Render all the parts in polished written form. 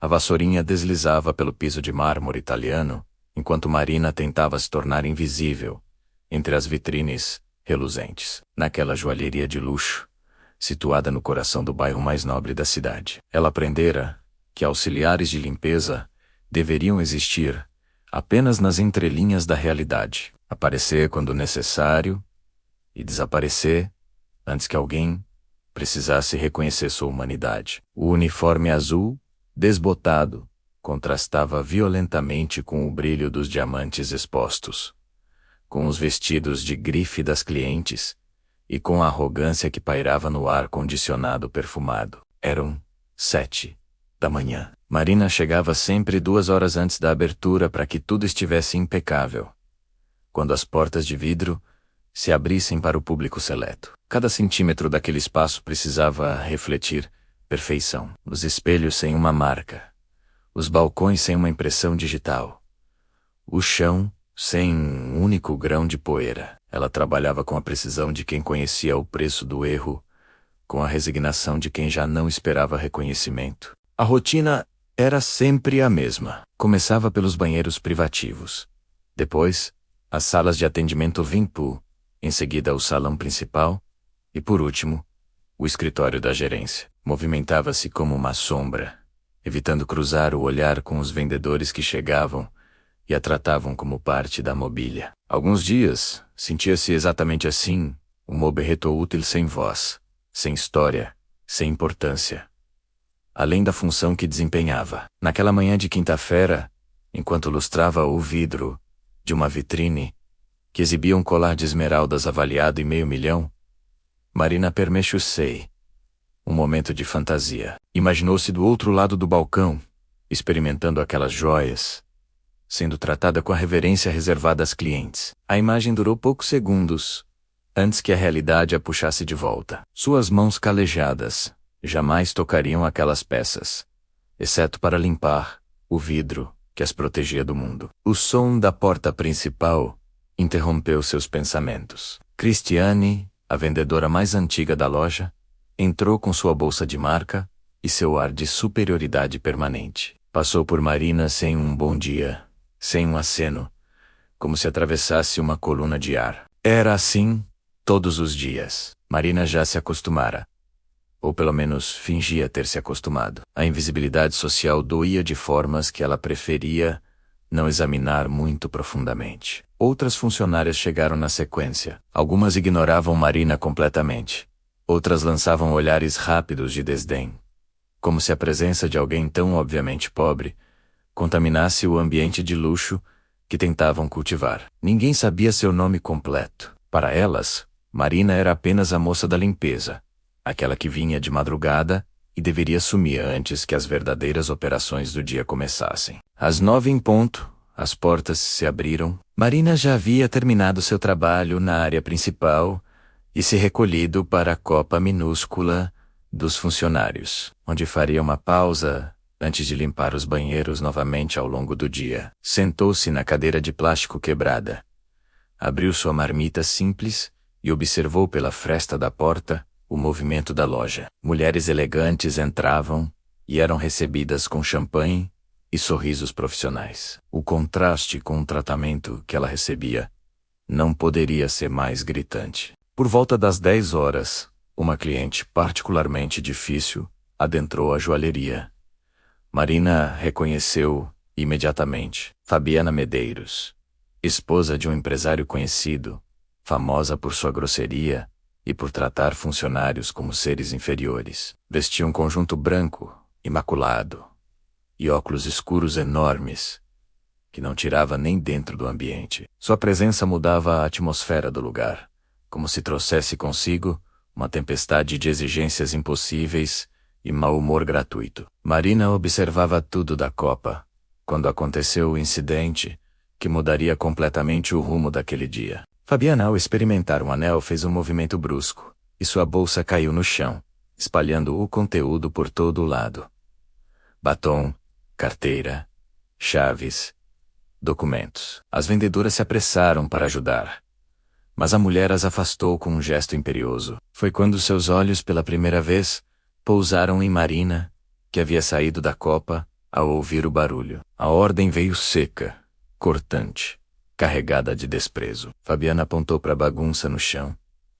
A vassourinha deslizava pelo piso de mármore italiano, enquanto Marina tentava se tornar invisível entre as vitrines reluzentes, naquela joalheria de luxo, situada no coração do bairro mais nobre da cidade. Ela aprendera que auxiliares de limpeza deveriam existir apenas nas entrelinhas da realidade, aparecer quando necessário e desaparecer antes que alguém precisasse reconhecer sua humanidade. O uniforme azul, desbotado, contrastava violentamente com o brilho dos diamantes expostos, com os vestidos de grife das clientes e com a arrogância que pairava no ar-condicionado perfumado. Eram 7 da manhã. Marina chegava sempre 2 horas antes da abertura para que tudo estivesse impecável. Quando as portas de vidro se abrissem para o público seleto, cada centímetro daquele espaço precisava refletir perfeição. Os espelhos sem uma marca, os balcões sem uma impressão digital, o chão sem um único grão de poeira. Ela trabalhava com a precisão de quem conhecia o preço do erro, com a resignação de quem já não esperava reconhecimento. A rotina era sempre a mesma. Começava pelos banheiros privativos. Depois, as salas de atendimento VIP, em seguida o salão principal e, por último, o escritório da gerência. Movimentava-se como uma sombra, evitando cruzar o olhar com os vendedores que chegavam e a tratavam como parte da mobília. Alguns dias, sentia-se exatamente assim, um moberreto útil sem voz, sem história, sem importância, além da função que desempenhava. Naquela manhã de quinta-feira, enquanto lustrava o vidro de uma vitrine que exibia um colar de esmeraldas avaliado em $500 mil, Marina permechou-se um momento de fantasia. Imaginou-se do outro lado do balcão, experimentando aquelas joias, sendo tratada com a reverência reservada às clientes. A imagem durou poucos segundos, antes que a realidade a puxasse de volta. Suas mãos calejadas jamais tocariam aquelas peças, exceto para limpar o vidro que as protegia do mundo. O som da porta principal interrompeu seus pensamentos. Cristiane, a vendedora mais antiga da loja, entrou com sua bolsa de marca e seu ar de superioridade permanente. Passou por Marina sem um bom dia, sem um aceno, como se atravessasse uma coluna de ar. Era assim todos os dias. Marina já se acostumara, ou pelo menos fingia ter se acostumado. A invisibilidade social doía de formas que ela preferia não examinar muito profundamente. Outras funcionárias chegaram na sequência. Algumas ignoravam Marina completamente. Outras lançavam olhares rápidos de desdém, como se a presença de alguém tão obviamente pobre contaminasse o ambiente de luxo que tentavam cultivar. Ninguém sabia seu nome completo. Para elas, Marina era apenas a moça da limpeza, aquela que vinha de madrugada e deveria sumir antes que as verdadeiras operações do dia começassem. Às 9 em ponto, as portas se abriram. Marina já havia terminado seu trabalho na área principal e se recolhido para a copa minúscula dos funcionários, onde faria uma pausa antes de limpar os banheiros novamente ao longo do dia. Sentou-se na cadeira de plástico quebrada. Abriu sua marmita simples e observou pela fresta da porta o movimento da loja. Mulheres elegantes entravam e eram recebidas com champanhe e sorrisos profissionais. O contraste com o tratamento que ela recebia não poderia ser mais gritante. Por volta das 10 horas, uma cliente particularmente difícil adentrou a joalheria. Marina reconheceu imediatamente Fabiana Medeiros, esposa de um empresário conhecido, famosa por sua grosseria e por tratar funcionários como seres inferiores. Vestia um conjunto branco, imaculado, e óculos escuros enormes, que não tirava nem dentro do ambiente. Sua presença mudava a atmosfera do lugar, como se trouxesse consigo uma tempestade de exigências impossíveis e mau humor gratuito. Marina observava tudo da copa, quando aconteceu o incidente que mudaria completamente o rumo daquele dia. Fabiana, ao experimentar um anel, fez um movimento brusco, e sua bolsa caiu no chão, espalhando o conteúdo por todo o lado. Batom, carteira, chaves, documentos. As vendedoras se apressaram para ajudar, mas a mulher as afastou com um gesto imperioso. Foi quando seus olhos pela primeira vez pousaram em Marina, que havia saído da copa ao ouvir o barulho. A ordem veio seca, cortante, carregada de desprezo. Fabiana apontou para a bagunça no chão,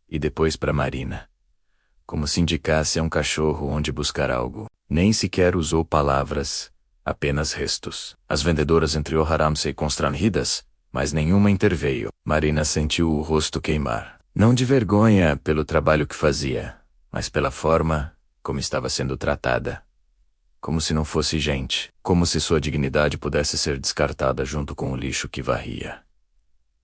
e depois para Marina, como se indicasse a um cachorro onde buscar algo. Nem sequer usou palavras, apenas restos. As vendedoras entreolharam-se constrangidas, mas nenhuma interveio. Marina sentiu o rosto queimar. Não de vergonha pelo trabalho que fazia, mas pela forma como estava sendo tratada. Como se não fosse gente, como se sua dignidade pudesse ser descartada junto com o lixo que varria.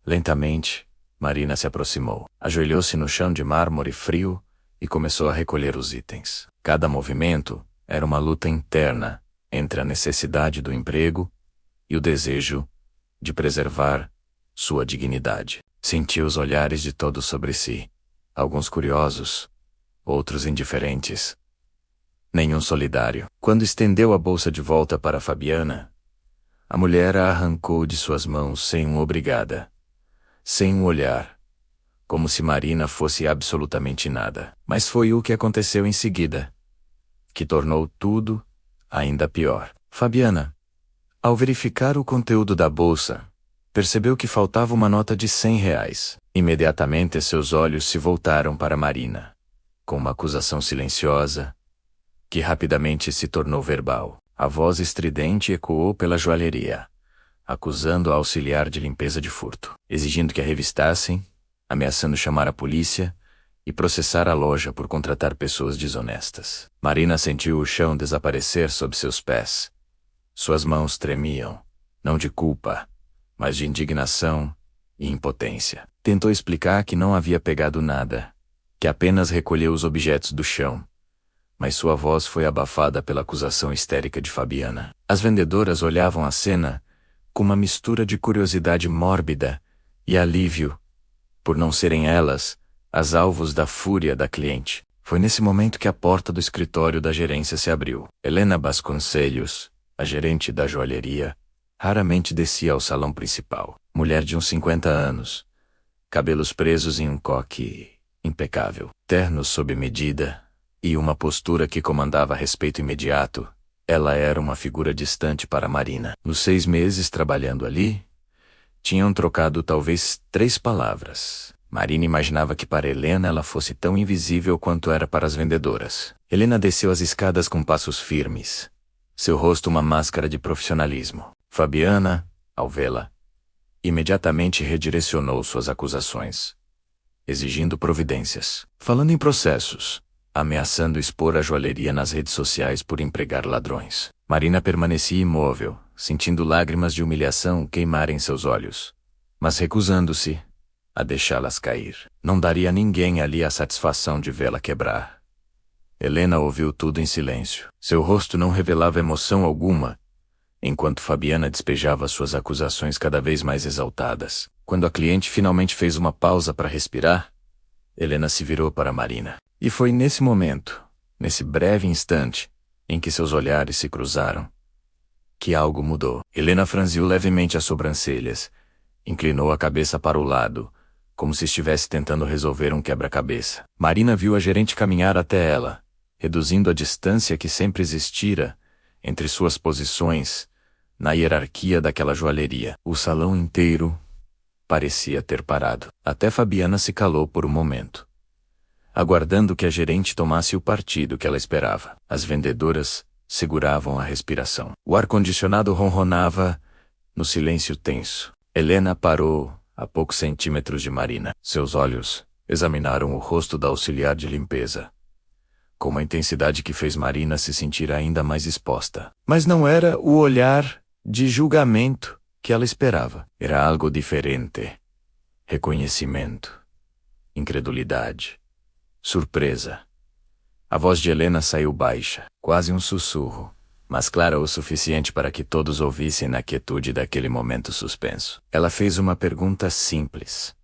Lentamente, Marina se aproximou, ajoelhou-se no chão de mármore frio e começou a recolher os itens. Cada movimento era uma luta interna entre a necessidade do emprego e o desejo de preservar sua dignidade. Sentiu os olhares de todos sobre si, alguns curiosos, outros indiferentes. Nenhum solidário. Quando estendeu a bolsa de volta para Fabiana, a mulher a arrancou de suas mãos sem um obrigada, sem um olhar, como se Marina fosse absolutamente nada. Mas foi o que aconteceu em seguida, que tornou tudo ainda pior. Fabiana, ao verificar o conteúdo da bolsa, percebeu que faltava uma nota de R$ 100. Imediatamente seus olhos se voltaram para Marina, com uma acusação silenciosa, que rapidamente se tornou verbal. A voz estridente ecoou pela joalheria, acusando a auxiliar de limpeza de furto, exigindo que a revistassem, ameaçando chamar a polícia e processar a loja por contratar pessoas desonestas. Marina sentiu o chão desaparecer sob seus pés. Suas mãos tremiam, não de culpa, mas de indignação e impotência. Tentou explicar que não havia pegado nada, que apenas recolheu os objetos do chão, mas sua voz foi abafada pela acusação histérica de Fabiana. As vendedoras olhavam a cena com uma mistura de curiosidade mórbida e alívio, por não serem elas as alvos da fúria da cliente. Foi nesse momento que a porta do escritório da gerência se abriu. Helena Vasconcelos, a gerente da joalheria, raramente descia ao salão principal. Mulher de uns 50 anos, cabelos presos em um coque impecável, terno sob medida e uma postura que comandava respeito imediato. Ela era uma figura distante para Marina. Nos 6 meses trabalhando ali, tinham trocado talvez 3 palavras. Marina imaginava que para Helena ela fosse tão invisível quanto era para as vendedoras. Helena desceu as escadas com passos firmes, seu rosto uma máscara de profissionalismo. Fabiana, ao vê-la, imediatamente redirecionou suas acusações, exigindo providências. Falando em processos, ameaçando expor a joalheria nas redes sociais por empregar ladrões. Marina permanecia imóvel, sentindo lágrimas de humilhação queimarem seus olhos, mas recusando-se a deixá-las cair. Não daria a ninguém ali a satisfação de vê-la quebrar. Helena ouviu tudo em silêncio. Seu rosto não revelava emoção alguma, enquanto Fabiana despejava suas acusações cada vez mais exaltadas. Quando a cliente finalmente fez uma pausa para respirar, Helena se virou para Marina. E foi nesse momento, nesse breve instante, em que seus olhares se cruzaram, que algo mudou. Helena franziu levemente as sobrancelhas, inclinou a cabeça para o lado, como se estivesse tentando resolver um quebra-cabeça. Marina viu a gerente caminhar até ela, reduzindo a distância que sempre existira entre suas posições na hierarquia daquela joalheria. O salão inteiro parecia ter parado. Até Fabiana se calou por um momento, aguardando que a gerente tomasse o partido que ela esperava. As vendedoras seguravam a respiração. O ar-condicionado ronronava no silêncio tenso. Helena parou a poucos centímetros de Marina. Seus olhos examinaram o rosto da auxiliar de limpeza, com uma intensidade que fez Marina se sentir ainda mais exposta. Mas não era o olhar de julgamento que ela esperava. Era algo diferente. Reconhecimento, incredulidade, surpresa. A voz de Helena saiu baixa, quase um sussurro, mas clara o suficiente para que todos ouvissem na quietude daquele momento suspenso. Ela fez uma pergunta simples.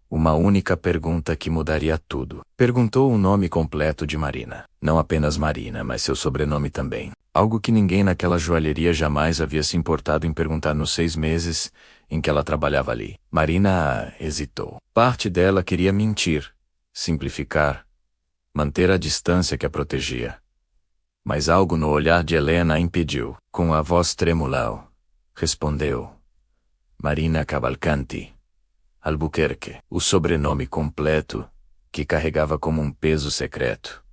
Uma única pergunta que mudaria tudo. Perguntou o nome completo de Marina. Não apenas Marina, mas seu sobrenome também. Algo que ninguém naquela joalheria jamais havia se importado em perguntar nos 6 meses em que ela trabalhava ali. Marina hesitou. Parte dela queria mentir, simplificar, manter a distância que a protegia. Mas algo no olhar de Helena a impediu. Com a voz tremulal, respondeu: Marina Cavalcanti Albuquerque, o sobrenome completo, que carregava como um peso secreto,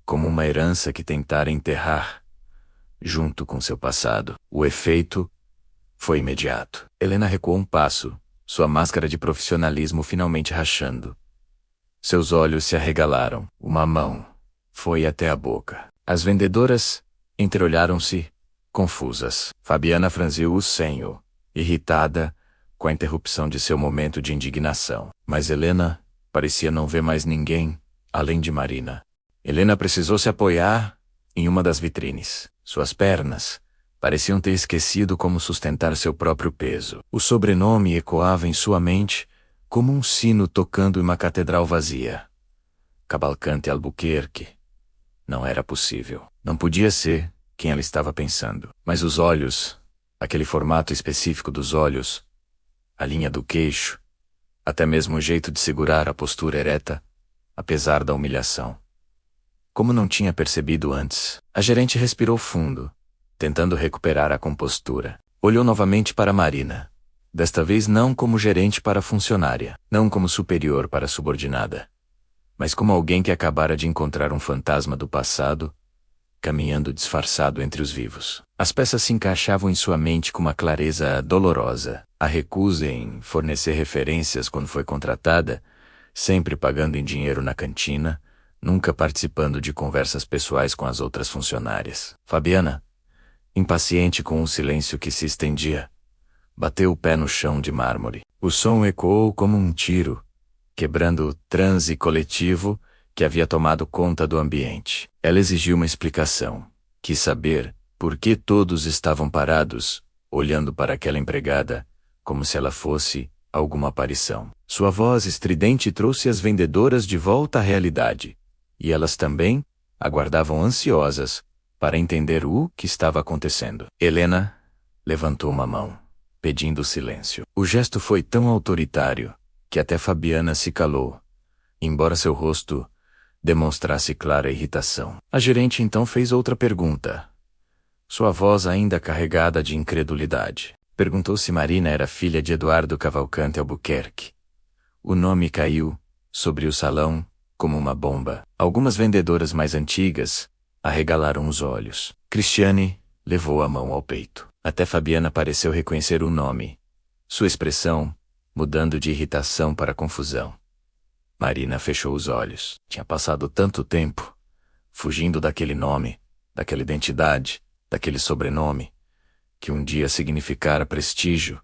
como uma herança que tentara enterrar, junto com seu passado. O efeito foi imediato. Helena recuou um passo, sua máscara de profissionalismo finalmente rachando. Seus olhos se arregalaram. Uma mão foi até a boca. As vendedoras entreolharam-se, confusas. Fabiana franziu o senho, irritada com a interrupção de seu momento de indignação. Mas Helena parecia não ver mais ninguém, além de Marina. Helena precisou se apoiar em uma das vitrines. Suas pernas pareciam ter esquecido como sustentar seu próprio peso. O sobrenome ecoava em sua mente como um sino tocando em uma catedral vazia. Cavalcanti Albuquerque. Não era possível. Não podia ser quem ela estava pensando. Mas os olhos, aquele formato específico dos olhos, a linha do queixo, até mesmo o jeito de segurar a postura ereta, apesar da humilhação. Como não tinha percebido antes, a gerente respirou fundo, tentando recuperar a compostura. Olhou novamente para Marina. Desta vez não como gerente para funcionária, não como superior para subordinada, mas como alguém que acabara de encontrar um fantasma do passado, caminhando disfarçado entre os vivos. As peças se encaixavam em sua mente com uma clareza dolorosa. A recusa em fornecer referências quando foi contratada, sempre pagando em dinheiro na cantina, nunca participando de conversas pessoais com as outras funcionárias. Fabiana, impaciente com o silêncio que se estendia, bateu o pé no chão de mármore. O som ecoou como um tiro, quebrando o transe coletivo que havia tomado conta do ambiente. Ela exigiu uma explicação. Quis saber por que todos estavam parados, olhando para aquela empregada, como se ela fosse alguma aparição. Sua voz estridente trouxe as vendedoras de volta à realidade, e elas também aguardavam ansiosas para entender o que estava acontecendo. Helena levantou uma mão, pedindo silêncio. O gesto foi tão autoritário que até Fabiana se calou, embora seu rosto demonstrasse clara irritação. A gerente então fez outra pergunta, sua voz ainda carregada de incredulidade. Perguntou se Marina era filha de Eduardo Cavalcanti Albuquerque. O nome caiu sobre o salão como uma bomba. Algumas vendedoras mais antigas arregalaram os olhos. Cristiane levou a mão ao peito. Até Fabiana pareceu reconhecer o nome, sua expressão mudando de irritação para confusão. Marina fechou os olhos. Tinha passado tanto tempo, fugindo daquele nome, daquela identidade, daquele sobrenome, que um dia significara prestígio,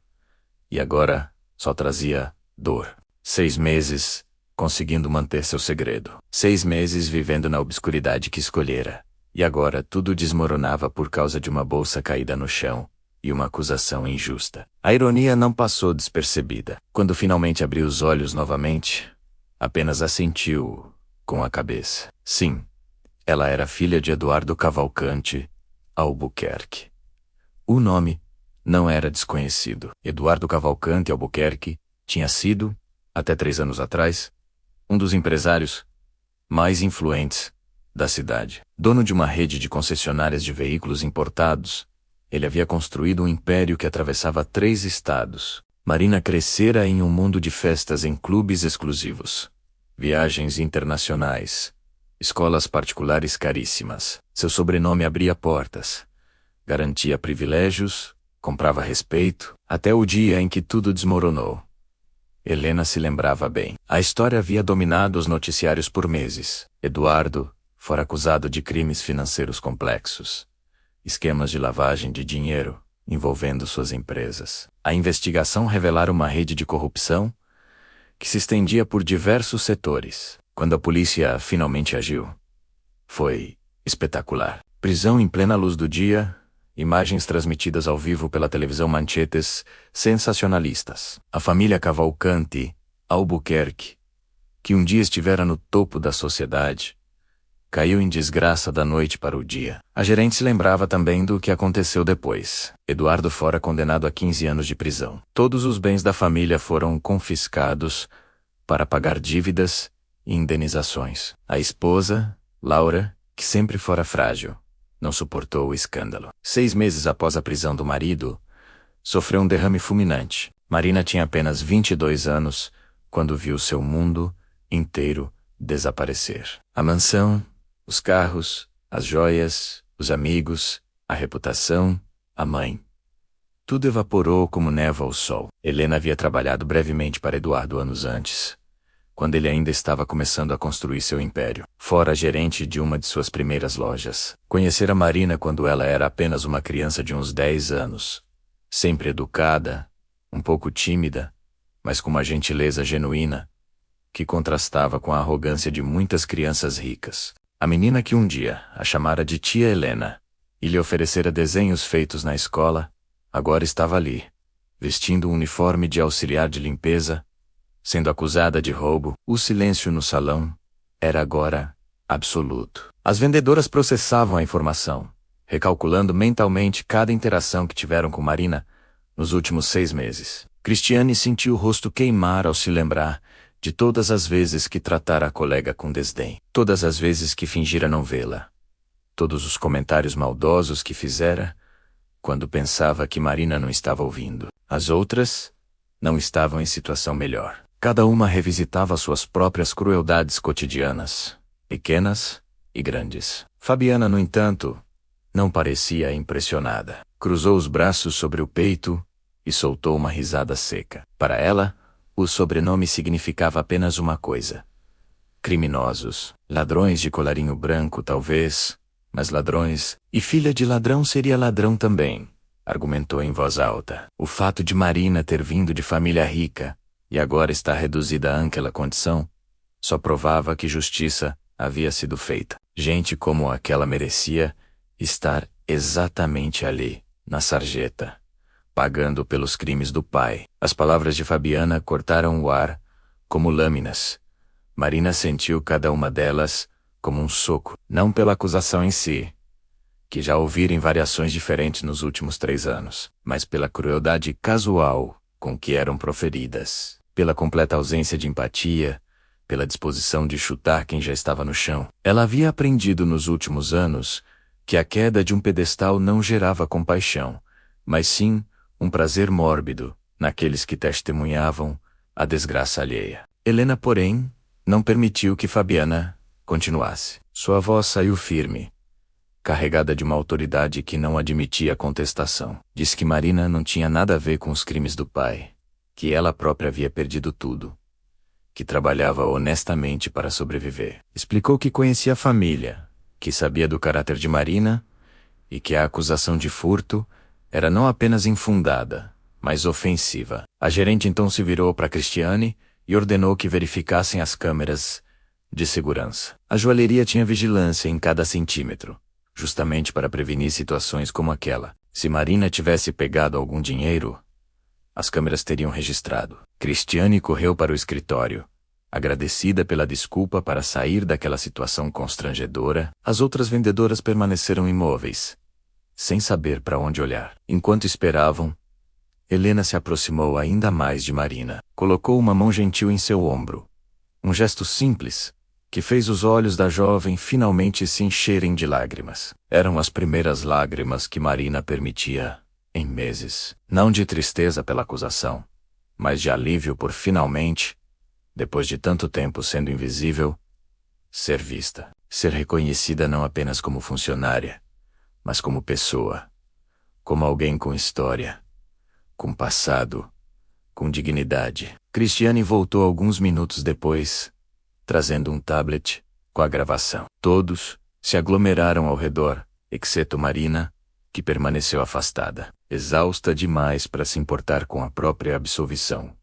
e agora só trazia dor. 6 meses conseguindo manter seu segredo. 6 meses vivendo na obscuridade que escolhera. E agora tudo desmoronava por causa de uma bolsa caída no chão e uma acusação injusta. A ironia não passou despercebida. Quando finalmente abriu os olhos novamente, apenas assentiu com a cabeça. Sim, ela era filha de Eduardo Cavalcanti Albuquerque. O nome não era desconhecido. Eduardo Cavalcanti Albuquerque tinha sido, até 3 anos atrás, um dos empresários mais influentes da cidade. Dono de uma rede de concessionárias de veículos importados, ele havia construído um império que atravessava 3 estados. Marina crescera em um mundo de festas em clubes exclusivos, viagens internacionais, escolas particulares caríssimas. Seu sobrenome abria portas, garantia privilégios, comprava respeito, até o dia em que tudo desmoronou. Helena se lembrava bem. A história havia dominado os noticiários por meses. Eduardo fora acusado de crimes financeiros complexos, esquemas de lavagem de dinheiro envolvendo suas empresas. A investigação revelara uma rede de corrupção que se estendia por diversos setores. Quando a polícia finalmente agiu, foi espetacular. Prisão em plena luz do dia, imagens transmitidas ao vivo pela televisão, manchetes sensacionalistas. A família Cavalcanti Albuquerque, que um dia estivera no topo da sociedade, caiu em desgraça da noite para o dia. A gerente se lembrava também do que aconteceu depois. Eduardo fora condenado a 15 anos de prisão. Todos os bens da família foram confiscados para pagar dívidas e indenizações. A esposa, Laura, que sempre fora frágil, Não suportou o escândalo. 6 meses após a prisão do marido, sofreu um derrame fulminante. Marina tinha apenas 22 anos quando viu seu mundo inteiro desaparecer. A mansão, os carros, as joias, os amigos, a reputação, a mãe. Tudo evaporou como névoa ao sol. Helena havia trabalhado brevemente para Eduardo anos antes, quando ele ainda estava começando a construir seu império. Fora gerente de uma de suas primeiras lojas. Conhecera Marina quando ela era apenas uma criança de uns 10 anos. Sempre educada, um pouco tímida, mas com uma gentileza genuína, que contrastava com a arrogância de muitas crianças ricas. A menina que um dia a chamara de tia Helena e lhe oferecera desenhos feitos na escola, agora estava ali, vestindo um uniforme de auxiliar de limpeza, sendo acusada de roubo. O silêncio no salão era agora absoluto. As vendedoras processavam a informação, recalculando mentalmente cada interação que tiveram com Marina nos últimos 6 meses. Cristiane sentiu o rosto queimar ao se lembrar de todas as vezes que tratara a colega com desdém, todas as vezes que fingira não vê-la, todos os comentários maldosos que fizera quando pensava que Marina não estava ouvindo. As outras não estavam em situação melhor. Cada uma revisitava suas próprias crueldades cotidianas, pequenas e grandes. Fabiana, no entanto, não parecia impressionada. Cruzou os braços sobre o peito e soltou uma risada seca. Para ela, o sobrenome significava apenas uma coisa: criminosos. Ladrões de colarinho branco, talvez, mas ladrões, e filha de ladrão seria ladrão também, argumentou em voz alta. O fato de Marina ter vindo de família rica e agora estar reduzida àquela condição só provava que justiça havia sido feita. Gente como aquela merecia estar exatamente ali, na sarjeta, pagando pelos crimes do pai. As palavras de Fabiana cortaram o ar como lâminas. Marina sentiu cada uma delas como um soco, não pela acusação em si, que já ouvira em variações diferentes nos últimos 3 anos, mas pela crueldade casual com que eram proferidas, pela completa ausência de empatia, pela disposição de chutar quem já estava no chão. Ela havia aprendido nos últimos anos que a queda de um pedestal não gerava compaixão, mas sim um prazer mórbido naqueles que testemunhavam a desgraça alheia. Helena, porém, não permitiu que Fabiana continuasse. Sua voz saiu firme, carregada de uma autoridade que não admitia contestação. Disse que Marina não tinha nada a ver com os crimes do pai, que ela própria havia perdido tudo, que trabalhava honestamente para sobreviver. Explicou que conhecia a família, que sabia do caráter de Marina e que a acusação de furto era não apenas infundada, mas ofensiva. A gerente então se virou para Cristiane e ordenou que verificassem as câmeras de segurança. A joalheria tinha vigilância em cada centímetro, justamente para prevenir situações como aquela. Se Marina tivesse pegado algum dinheiro, as câmeras teriam registrado. Cristiane correu para o escritório, agradecida pela desculpa para sair daquela situação constrangedora. As outras vendedoras permaneceram imóveis, sem saber para onde olhar. Enquanto esperavam, Helena se aproximou ainda mais de Marina. Colocou uma mão gentil em seu ombro. Um gesto simples, que fez os olhos da jovem finalmente se encherem de lágrimas. Eram as primeiras lágrimas que Marina permitia em meses. Não de tristeza pela acusação, mas de alívio por finalmente, depois de tanto tempo sendo invisível, ser vista. Ser reconhecida não apenas como funcionária, mas como pessoa. Como alguém com história, com passado, com dignidade. Cristiane voltou alguns minutos depois, trazendo um tablet com a gravação. Todos se aglomeraram ao redor, exceto Marina, que permaneceu afastada, exausta demais para se importar com a própria absolvição.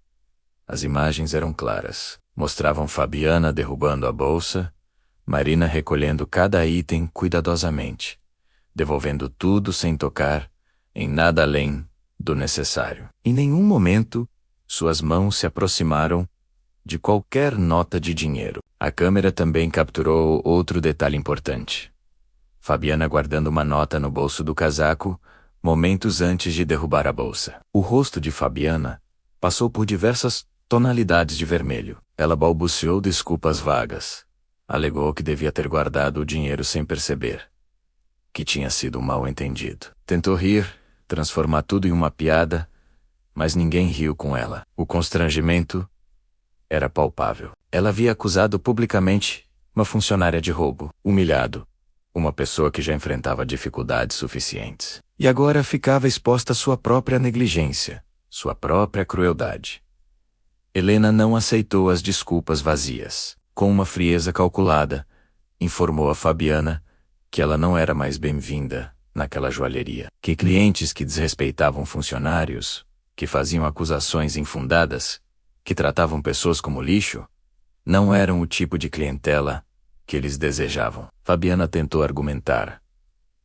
As imagens eram claras. Mostravam Fabiana derrubando a bolsa, Marina recolhendo cada item cuidadosamente, devolvendo tudo sem tocar em nada além do necessário. Em nenhum momento, suas mãos se aproximaram de qualquer nota de dinheiro. A câmera também capturou outro detalhe importante. Fabiana guardando uma nota no bolso do casaco, momentos antes de derrubar a bolsa. O rosto de Fabiana passou por diversas tonalidades de vermelho. Ela balbuciou desculpas vagas. Alegou que devia ter guardado o dinheiro sem perceber, que tinha sido um mal-entendido. Tentou rir, transformar tudo em uma piada, mas ninguém riu com ela. O constrangimento era palpável. Ela havia acusado publicamente uma funcionária de roubo, humilhado uma pessoa que já enfrentava dificuldades suficientes. E agora ficava exposta à sua própria negligência, sua própria crueldade. Helena não aceitou as desculpas vazias. Com uma frieza calculada, informou a Fabiana que ela não era mais bem-vinda naquela joalheria, que clientes que desrespeitavam funcionários, que faziam acusações infundadas, que tratavam pessoas como lixo, não eram o tipo de clientela que eles desejavam. Fabiana tentou argumentar.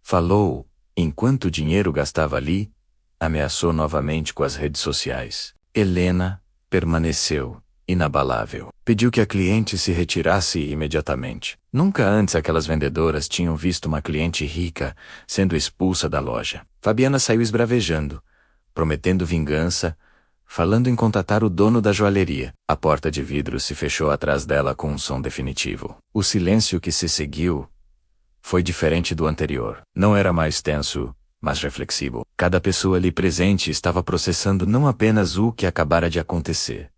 Falou, enquanto o dinheiro gastava ali, ameaçou novamente com as redes sociais. Helena permaneceu inabalável. Pediu que a cliente se retirasse imediatamente. Nunca antes aquelas vendedoras tinham visto uma cliente rica sendo expulsa da loja. Fabiana saiu esbravejando, prometendo vingança, falando em contatar o dono da joalheria. A porta de vidro se fechou atrás dela com um som definitivo. O silêncio que se seguiu foi diferente do anterior. Não era mais tenso, mas reflexivo. Cada pessoa ali presente estava processando não apenas o que acabara de acontecer,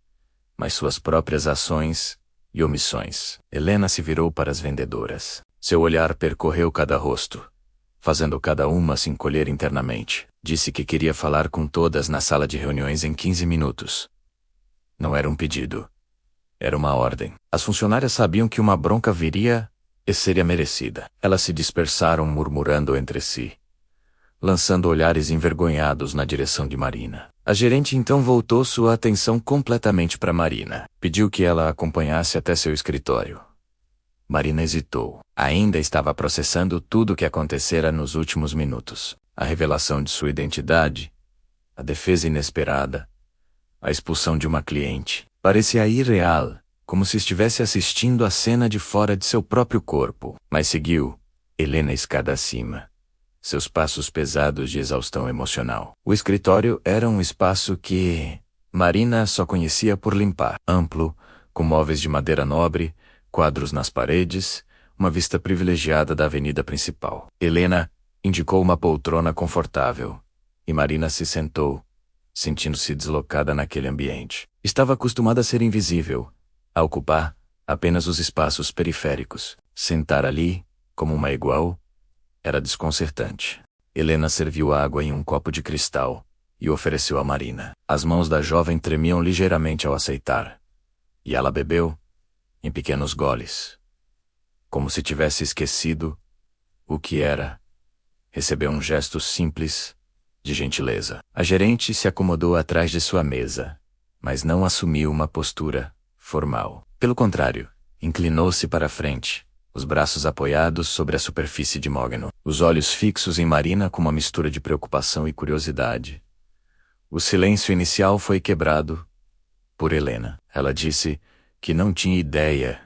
mas suas próprias ações e omissões. Helena se virou para as vendedoras. Seu olhar percorreu cada rosto, fazendo cada uma se encolher internamente. Disse que queria falar com todas na sala de reuniões em 15 minutos. Não era um pedido. Era uma ordem. As funcionárias sabiam que uma bronca viria e seria merecida. Elas se dispersaram murmurando entre si, lançando olhares envergonhados na direção de Marina. A gerente então voltou sua atenção completamente para Marina. Pediu que ela a acompanhasse até seu escritório. Marina hesitou. Ainda estava processando tudo o que acontecera nos últimos minutos. A revelação de sua identidade, a defesa inesperada, a expulsão de uma cliente. Parecia irreal, como se estivesse assistindo a cena de fora de seu próprio corpo. Mas seguiu, Helena escada acima, seus passos pesados de exaustão emocional. O escritório era um espaço que Marina só conhecia por limpar. Amplo, com móveis de madeira nobre, quadros nas paredes, uma vista privilegiada da avenida principal. Helena indicou uma poltrona confortável, e Marina se sentou, sentindo-se deslocada naquele ambiente. Estava acostumada a ser invisível, a ocupar apenas os espaços periféricos. Sentar ali, como uma igual, era desconcertante. Helena serviu água em um copo de cristal e ofereceu a Marina. As mãos da jovem tremiam ligeiramente ao aceitar, e ela bebeu, em pequenos goles, como se tivesse esquecido o que era. Recebeu um gesto simples, de gentileza. A gerente se acomodou atrás de sua mesa, mas não assumiu uma postura formal. Pelo contrário, inclinou-se para a frente, os braços apoiados sobre a superfície de mogno, os olhos fixos em Marina com uma mistura de preocupação e curiosidade. O silêncio inicial foi quebrado por Helena. Ela disse que não tinha ideia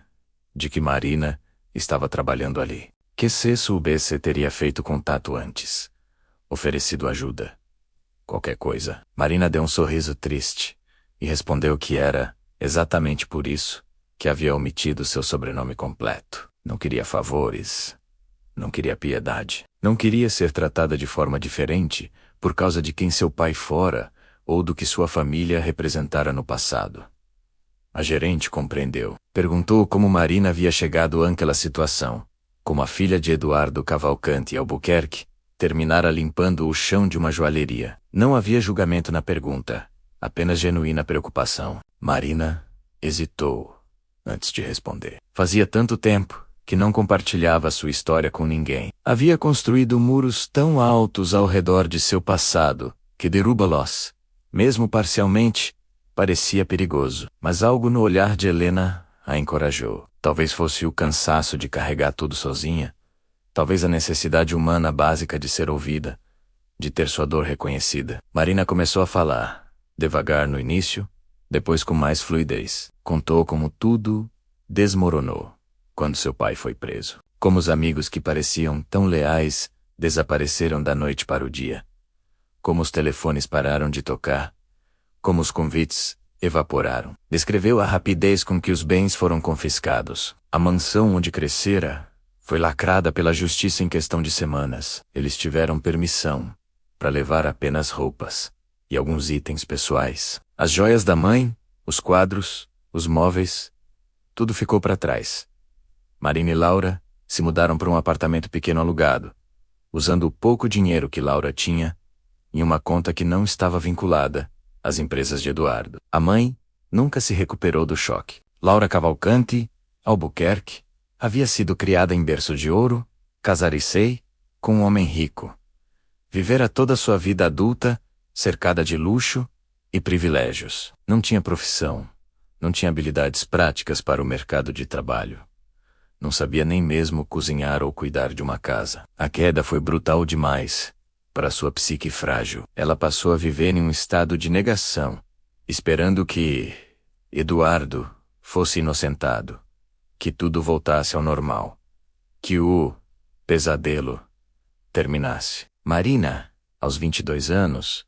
de que Marina estava trabalhando ali. Que se soubesse teria feito contato antes, oferecido ajuda. Qualquer coisa. Marina deu um sorriso triste e respondeu que era exatamente por isso que havia omitido seu sobrenome completo. Não queria favores, não queria piedade, não queria ser tratada de forma diferente por causa de quem seu pai fora ou do que sua família representara no passado. A gerente compreendeu. Perguntou como Marina havia chegado àquela situação. Como a filha de Eduardo Cavalcante Albuquerque terminara limpando o chão de uma joalheria. Não havia julgamento na pergunta, apenas genuína preocupação. Marina hesitou antes de responder. Fazia tanto tempo que não compartilhava sua história com ninguém. Havia construído muros tão altos ao redor de seu passado que derrubá-los, mesmo parcialmente, parecia perigoso. Mas algo no olhar de Helena a encorajou. Talvez fosse o cansaço de carregar tudo sozinha. Talvez a necessidade humana básica de ser ouvida, de ter sua dor reconhecida. Marina começou a falar, devagar no início, depois com mais fluidez. Contou como tudo desmoronou quando seu pai foi preso. Como os amigos que pareciam tão leais desapareceram da noite para o dia. Como os telefones pararam de tocar. Como os convites evaporaram. Descreveu a rapidez com que os bens foram confiscados. A mansão onde crescera Foi lacrada pela justiça em questão de semanas. Eles tiveram permissão para levar apenas roupas e alguns itens pessoais. As joias da mãe, os quadros, os móveis, tudo ficou para trás. Marina e Laura se mudaram para um apartamento pequeno alugado, usando o pouco dinheiro que Laura tinha em uma conta que não estava vinculada às empresas de Eduardo. A mãe nunca se recuperou do choque. Laura Cavalcante Albuquerque havia sido criada em berço de ouro, casar-se com um homem rico. Vivera toda a sua vida adulta, cercada de luxo e privilégios. Não tinha profissão, não tinha habilidades práticas para o mercado de trabalho. Não sabia nem mesmo cozinhar ou cuidar de uma casa. A queda foi brutal demais para sua psique frágil. Ela passou a viver em um estado de negação, esperando que Eduardo fosse inocentado, que tudo voltasse ao normal, que o pesadelo terminasse. Marina, aos 22 anos,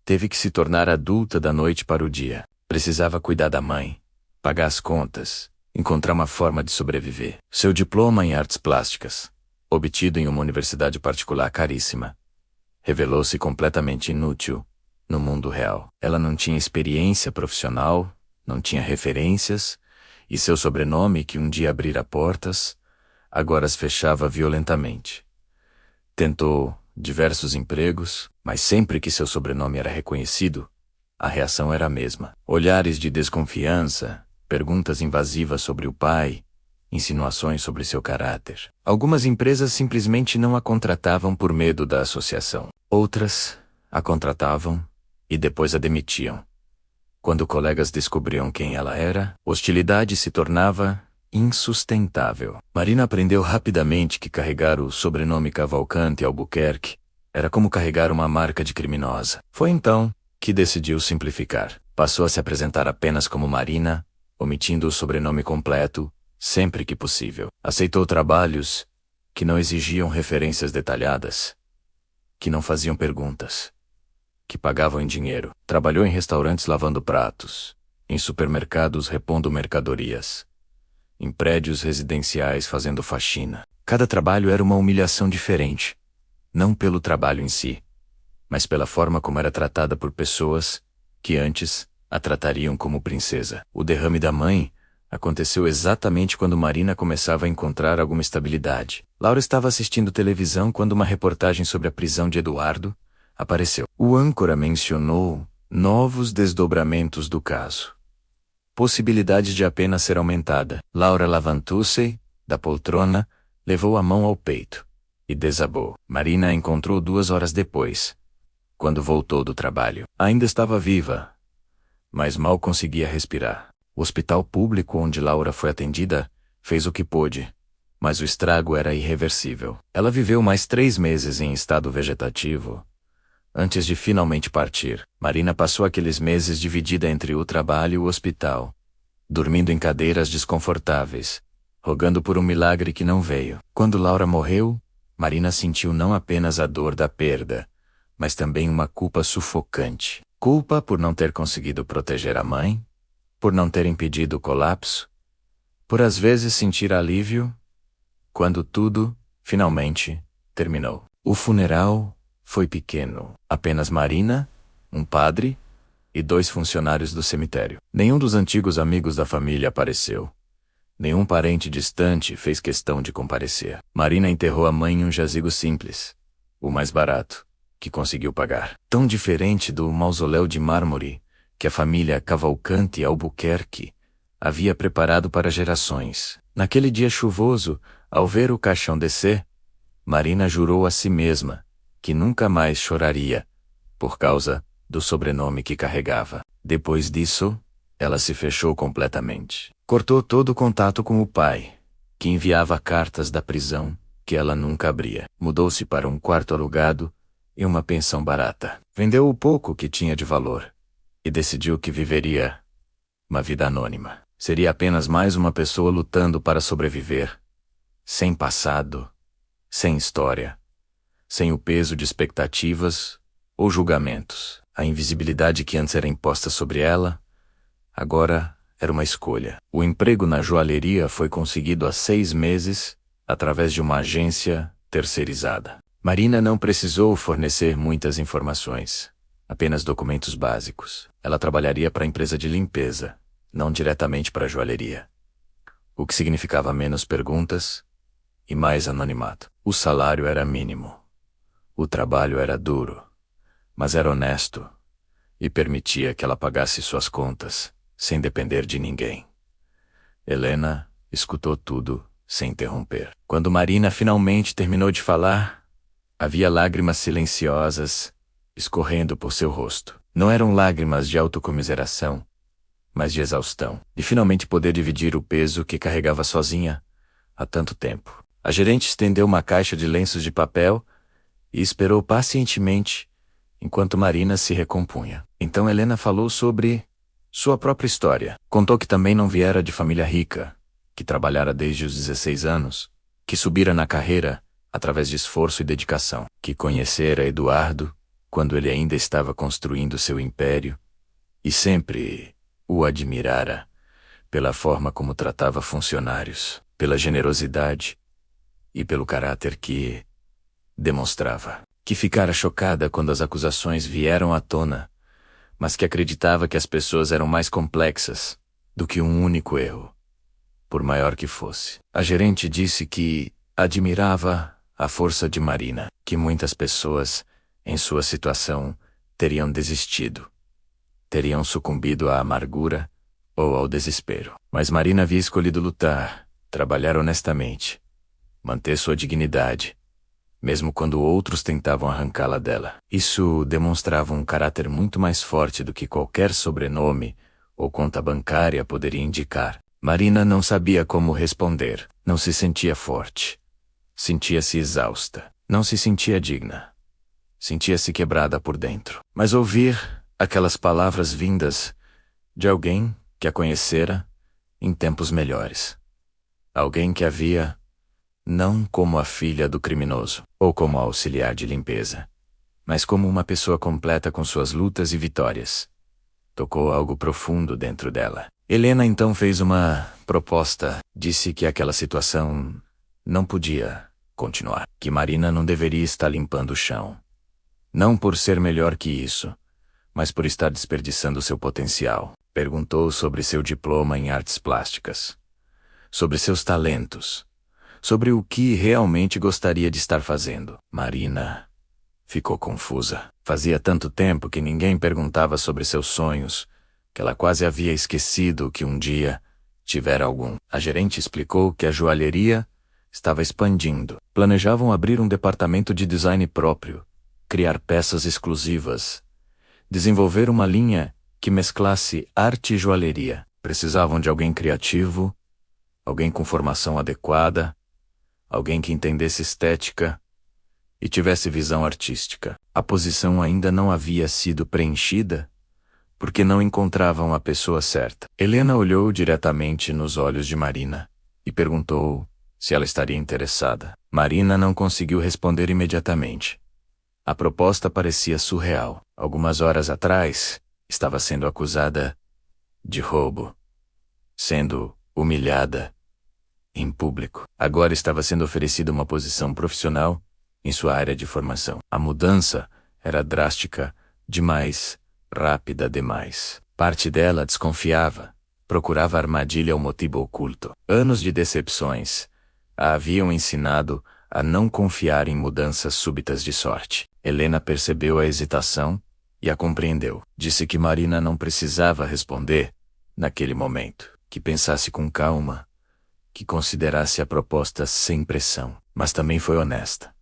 teve que se tornar adulta da noite para o dia. Precisava cuidar da mãe, pagar as contas, encontrar uma forma de sobreviver. Seu diploma em artes plásticas, obtido em uma universidade particular caríssima, revelou-se completamente inútil no mundo real. Ela não tinha experiência profissional, não tinha referências, e seu sobrenome, que um dia abrira portas, agora as fechava violentamente. Tentou diversos empregos, mas sempre que seu sobrenome era reconhecido, a reação era a mesma. Olhares de desconfiança, perguntas invasivas sobre o pai, insinuações sobre seu caráter. Algumas empresas simplesmente não a contratavam por medo da associação. Outras a contratavam e depois a demitiam. Quando colegas descobriam quem ela era, hostilidade se tornava insustentável. Marina aprendeu rapidamente que carregar o sobrenome Cavalcante Albuquerque era como carregar uma marca de criminosa. Foi então que decidiu simplificar. Passou a se apresentar apenas como Marina, omitindo o sobrenome completo, sempre que possível. Aceitou trabalhos que não exigiam referências detalhadas, que não faziam perguntas, que pagavam em dinheiro. Trabalhou em restaurantes lavando pratos, em supermercados repondo mercadorias, em prédios residenciais fazendo faxina. Cada trabalho era uma humilhação diferente, não pelo trabalho em si, mas pela forma como era tratada por pessoas que antes a tratariam como princesa. O derrame da mãe aconteceu exatamente quando Marina começava a encontrar alguma estabilidade. Laura estava assistindo televisão quando uma reportagem sobre a prisão de Eduardo apareceu. O âncora mencionou novos desdobramentos do caso. Possibilidade de a pena ser aumentada. Laura levantou-se da poltrona, levou a mão ao peito e desabou. Marina a encontrou 2 horas depois, quando voltou do trabalho. Ainda estava viva, mas mal conseguia respirar. O hospital público onde Laura foi atendida fez o que pôde, mas o estrago era irreversível. Ela viveu mais 3 meses em estado vegetativo antes de finalmente partir. Marina passou aqueles meses dividida entre o trabalho e o hospital, dormindo em cadeiras desconfortáveis, rogando por um milagre que não veio. Quando Laura morreu, Marina sentiu não apenas a dor da perda, mas também uma culpa sufocante. Culpa por não ter conseguido proteger a mãe, por não ter impedido o colapso, por às vezes sentir alívio quando tudo, finalmente, terminou. O funeral foi pequeno. Apenas Marina, um padre e 2 funcionários do cemitério. Nenhum dos antigos amigos da família apareceu. Nenhum parente distante fez questão de comparecer. Marina enterrou a mãe em um jazigo simples, o mais barato, que conseguiu pagar. Tão diferente do mausoléu de mármore que a família Cavalcante Albuquerque havia preparado para gerações. Naquele dia chuvoso, ao ver o caixão descer, Marina jurou a si mesma que nunca mais choraria, por causa do sobrenome que carregava. Depois disso, ela se fechou completamente. Cortou todo o contato com o pai, que enviava cartas da prisão que ela nunca abria. Mudou-se para um quarto alugado e uma pensão barata. Vendeu o pouco que tinha de valor e decidiu que viveria uma vida anônima. Seria apenas mais uma pessoa lutando para sobreviver, sem passado, sem história, sem o peso de expectativas ou julgamentos. A invisibilidade que antes era imposta sobre ela, agora era uma escolha. O emprego na joalheria foi conseguido há 6 meses através de uma agência terceirizada. Marina não precisou fornecer muitas informações, apenas documentos básicos. Ela trabalharia para a empresa de limpeza, não diretamente para a joalheria, o que significava menos perguntas e mais anonimato. O salário era mínimo. O trabalho era duro, mas era honesto e permitia que ela pagasse suas contas sem depender de ninguém. Helena escutou tudo sem interromper. Quando Marina finalmente terminou de falar, havia lágrimas silenciosas escorrendo por seu rosto. Não eram lágrimas de autocomiseração, mas de exaustão, de finalmente poder dividir o peso que carregava sozinha há tanto tempo. A gerente estendeu uma caixa de lenços de papel e esperou pacientemente enquanto Marina se recompunha. Então Helena falou sobre sua própria história. Contou que também não viera de família rica, que trabalhara desde os 16 anos, que subira na carreira através de esforço e dedicação, que conhecera Eduardo quando ele ainda estava construindo seu império e sempre o admirara pela forma como tratava funcionários, pela generosidade e pelo caráter que demonstrava. Que ficara chocada quando as acusações vieram à tona, mas que acreditava que as pessoas eram mais complexas do que um único erro, por maior que fosse. A gerente disse que admirava a força de Marina, que muitas pessoas, em sua situação, teriam desistido, teriam sucumbido à amargura ou ao desespero. Mas Marina havia escolhido lutar, trabalhar honestamente, manter sua dignidade, mesmo quando outros tentavam arrancá-la dela. Isso demonstrava um caráter muito mais forte do que qualquer sobrenome ou conta bancária poderia indicar. Marina não sabia como responder. Não se sentia forte. Sentia-se exausta. Não se sentia digna. Sentia-se quebrada por dentro. Mas ouvir aquelas palavras vindas de alguém que a conhecera em tempos melhores. Alguém que havia não como a filha do criminoso, ou como a auxiliar de limpeza, mas como uma pessoa completa com suas lutas e vitórias. Tocou algo profundo dentro dela. Helena então fez uma proposta. Disse que aquela situação não podia continuar, que Marina não deveria estar limpando o chão. Não por ser melhor que isso, mas por estar desperdiçando seu potencial. Perguntou sobre seu diploma em artes plásticas, sobre seus talentos, sobre o que realmente gostaria de estar fazendo. Marina ficou confusa. Fazia tanto tempo que ninguém perguntava sobre seus sonhos, que ela quase havia esquecido que um dia tivera algum. A gerente explicou que a joalheria estava expandindo. Planejavam abrir um departamento de design próprio, criar peças exclusivas, desenvolver uma linha que mesclasse arte e joalheria. Precisavam de alguém criativo, alguém com formação adequada, alguém que entendesse estética e tivesse visão artística. A posição ainda não havia sido preenchida porque não encontravam a pessoa certa. Helena olhou diretamente nos olhos de Marina e perguntou se ela estaria interessada. Marina não conseguiu responder imediatamente. A proposta parecia surreal. Algumas horas atrás, estava sendo acusada de roubo, sendo humilhada em público. Agora estava sendo oferecida uma posição profissional em sua área de formação. A mudança era drástica demais, rápida demais. Parte dela desconfiava, procurava armadilha ou motivo oculto. Anos de decepções a haviam ensinado a não confiar em mudanças súbitas de sorte. Helena percebeu a hesitação e a compreendeu. Disse que Marina não precisava responder naquele momento, que pensasse com calma, que considerasse a proposta sem pressão, mas também foi honesta.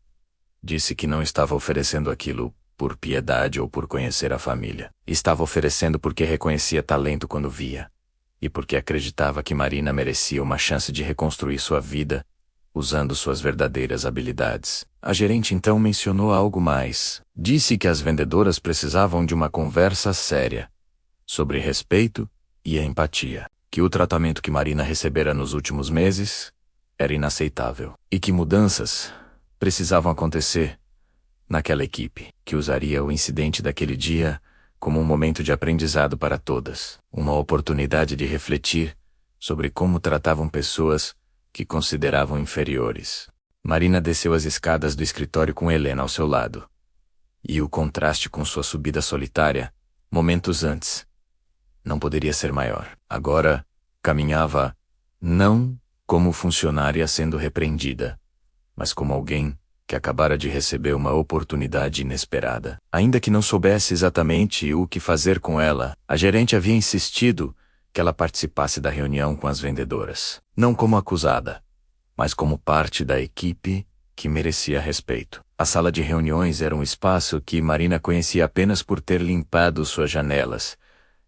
Disse que não estava oferecendo aquilo por piedade ou por conhecer a família. Estava oferecendo porque reconhecia talento quando via, e porque acreditava que Marina merecia uma chance de reconstruir sua vida, usando suas verdadeiras habilidades. A gerente então mencionou algo mais. Disse que as vendedoras precisavam de uma conversa séria, sobre respeito e empatia. Que o tratamento que Marina recebera nos últimos meses era inaceitável e que mudanças precisavam acontecer naquela equipe, que usaria o incidente daquele dia como um momento de aprendizado para todas, uma oportunidade de refletir sobre como tratavam pessoas que consideravam inferiores. Marina desceu as escadas do escritório com Helena ao seu lado. E o contraste com sua subida solitária, momentos antes, não poderia ser maior. Agora, caminhava, não como funcionária sendo repreendida, mas como alguém que acabara de receber uma oportunidade inesperada. Ainda que não soubesse exatamente o que fazer com ela, a gerente havia insistido que ela participasse da reunião com as vendedoras. Não como acusada, mas como parte da equipe que merecia respeito. A sala de reuniões era um espaço que Marina conhecia apenas por ter limpado suas janelas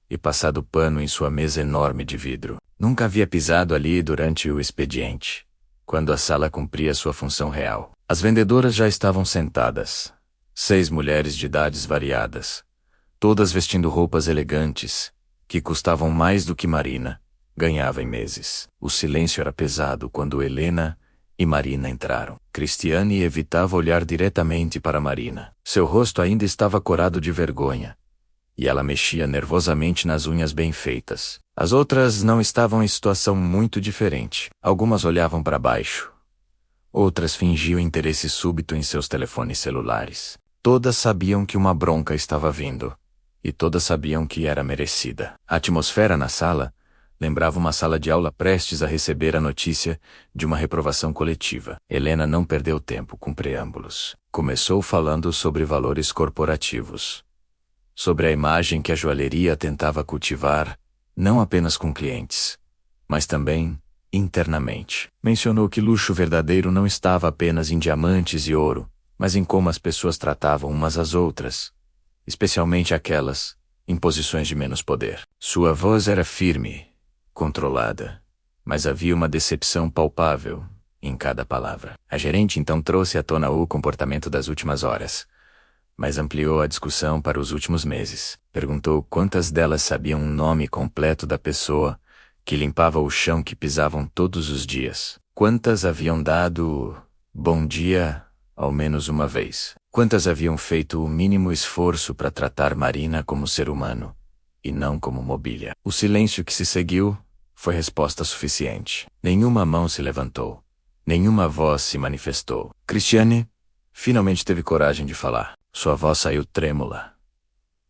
e passado pano em sua mesa enorme de vidro. Nunca havia pisado ali durante o expediente, quando a sala cumpria sua função real. As vendedoras já estavam sentadas. 6 mulheres de idades variadas, todas vestindo roupas elegantes, que custavam mais do que Marina ganhava em meses. O silêncio era pesado quando Helena e Marina entraram. Cristiane evitava olhar diretamente para Marina. Seu rosto ainda estava corado de vergonha, e ela mexia nervosamente nas unhas bem feitas. As outras não estavam em situação muito diferente. Algumas olhavam para baixo. Outras fingiam interesse súbito em seus telefones celulares. Todas sabiam que uma bronca estava vindo, e todas sabiam que era merecida. A atmosfera na sala lembrava uma sala de aula prestes a receber a notícia de uma reprovação coletiva. Helena não perdeu tempo com preâmbulos. Começou falando sobre valores corporativos, sobre a imagem que a joalheria tentava cultivar, não apenas com clientes, mas também internamente. Mencionou que luxo verdadeiro não estava apenas em diamantes e ouro, mas em como as pessoas tratavam umas às outras, especialmente aquelas em posições de menos poder. Sua voz era firme, controlada, mas havia uma decepção palpável em cada palavra. A gerente então trouxe à tona o comportamento das últimas horas, mas ampliou a discussão para os últimos meses. Perguntou quantas delas sabiam o nome completo da pessoa que limpava o chão que pisavam todos os dias. Quantas haviam dado bom dia ao menos uma vez. Quantas haviam feito o mínimo esforço para tratar Marina como ser humano, e não como mobília. O silêncio que se seguiu foi resposta suficiente. Nenhuma mão se levantou. Nenhuma voz se manifestou. Cristiane finalmente teve coragem de falar. Sua voz saiu trêmula,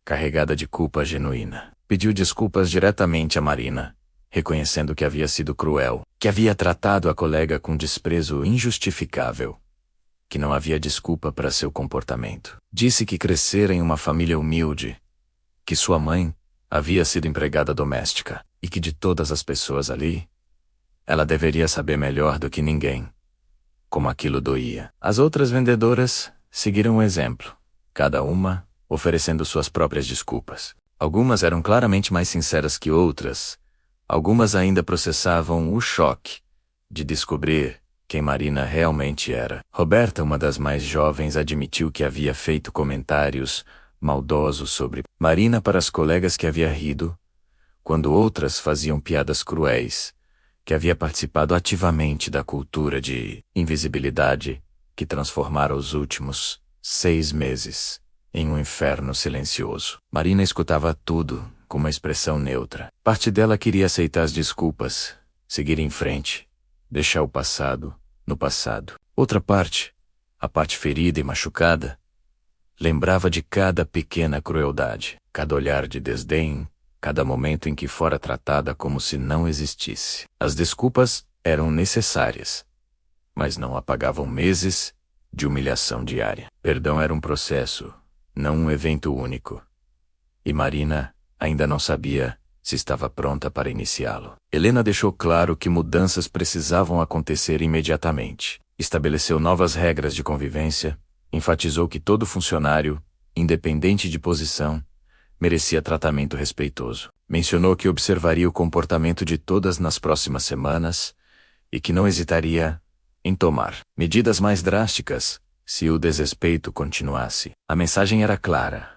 carregada de culpa genuína. Pediu desculpas diretamente a Marina, reconhecendo que havia sido cruel, que havia tratado a colega com desprezo injustificável, que não havia desculpa para seu comportamento. Disse que crescera em uma família humilde, que sua mãe havia sido empregada doméstica, e que de todas as pessoas ali, ela deveria saber melhor do que ninguém como aquilo doía. As outras vendedoras seguiram o exemplo, cada uma oferecendo suas próprias desculpas. Algumas eram claramente mais sinceras que outras. Algumas ainda processavam o choque de descobrir quem Marina realmente era. Roberta, uma das mais jovens, admitiu que havia feito comentários maldosos sobre Marina para as colegas, que havia rido, quando outras faziam piadas cruéis, que havia participado ativamente da cultura de invisibilidade que transformara os últimos 6 meses em um inferno silencioso. Marina escutava tudo com uma expressão neutra. Parte dela queria aceitar as desculpas, seguir em frente, deixar o passado no passado. Outra parte, a parte ferida e machucada, lembrava de cada pequena crueldade, cada olhar de desdém, cada momento em que fora tratada como se não existisse. As desculpas eram necessárias, mas não apagavam meses de humilhação diária. Perdão era um processo, não um evento único. E Marina ainda não sabia se estava pronta para iniciá-lo. Helena deixou claro que mudanças precisavam acontecer imediatamente. Estabeleceu novas regras de convivência, enfatizou que todo funcionário, independente de posição, merecia tratamento respeitoso. Mencionou que observaria o comportamento de todas nas próximas semanas e que não hesitaria em tomar medidas mais drásticas se o desrespeito continuasse. A mensagem era clara.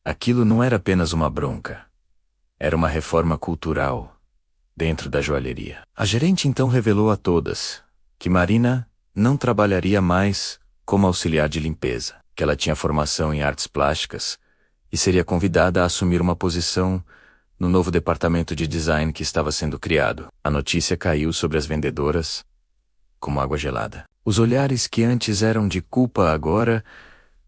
Aquilo não era apenas uma bronca. Era uma reforma cultural dentro da joalheria. A gerente então revelou a todas que Marina não trabalharia mais como auxiliar de limpeza, que ela tinha formação em artes plásticas e seria convidada a assumir uma posição no novo departamento de design que estava sendo criado. A notícia caiu sobre as vendedoras como água gelada. Os olhares que antes eram de culpa agora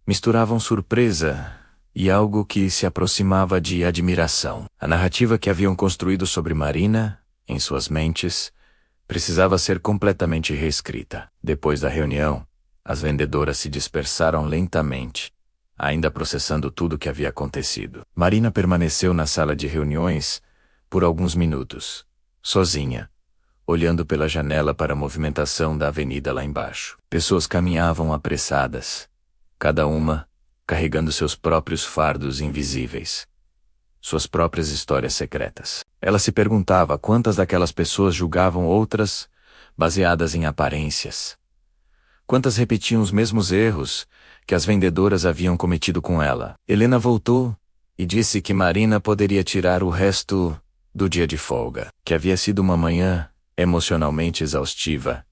misturavam surpresa e algo que se aproximava de admiração. A narrativa que haviam construído sobre Marina, em suas mentes, precisava ser completamente reescrita. Depois da reunião, as vendedoras se dispersaram lentamente, ainda processando tudo o que havia acontecido. Marina permaneceu na sala de reuniões por alguns minutos, sozinha, olhando pela janela para a movimentação da avenida lá embaixo. Pessoas caminhavam apressadas, cada uma carregando seus próprios fardos invisíveis, suas próprias histórias secretas. Ela se perguntava quantas daquelas pessoas julgavam outras baseadas em aparências. Quantas repetiam os mesmos erros que as vendedoras haviam cometido com ela. Helena voltou e disse que Marina poderia tirar o resto do dia de folga, que havia sido uma manhã emocionalmente exaustiva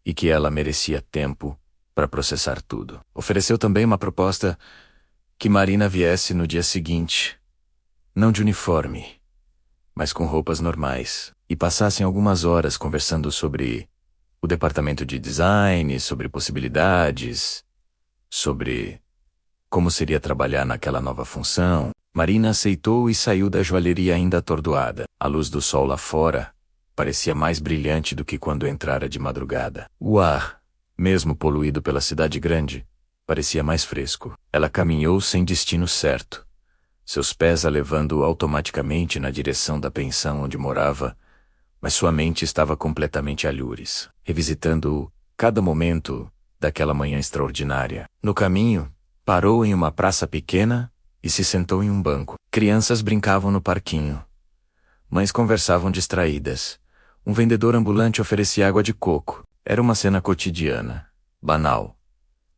e que ela merecia tempo para processar tudo. Ofereceu também uma proposta que Marina viesse no dia seguinte, não de uniforme, mas com roupas normais, e passassem algumas horas conversando sobre o departamento de design, sobre possibilidades, sobre como seria trabalhar naquela nova função. Marina aceitou e saiu da joalheria ainda atordoada. A luz do sol lá fora parecia mais brilhante do que quando entrara de madrugada. O ar, mesmo poluído pela cidade grande, parecia mais fresco. Ela caminhou sem destino certo, seus pés a levando automaticamente na direção da pensão onde morava, mas sua mente estava completamente a lures, revisitando cada momento daquela manhã extraordinária. No caminho, parou em uma praça pequena e se sentou em um banco. Crianças brincavam no parquinho. Mães conversavam distraídas. Um vendedor ambulante oferecia água de coco. Era uma cena cotidiana, banal.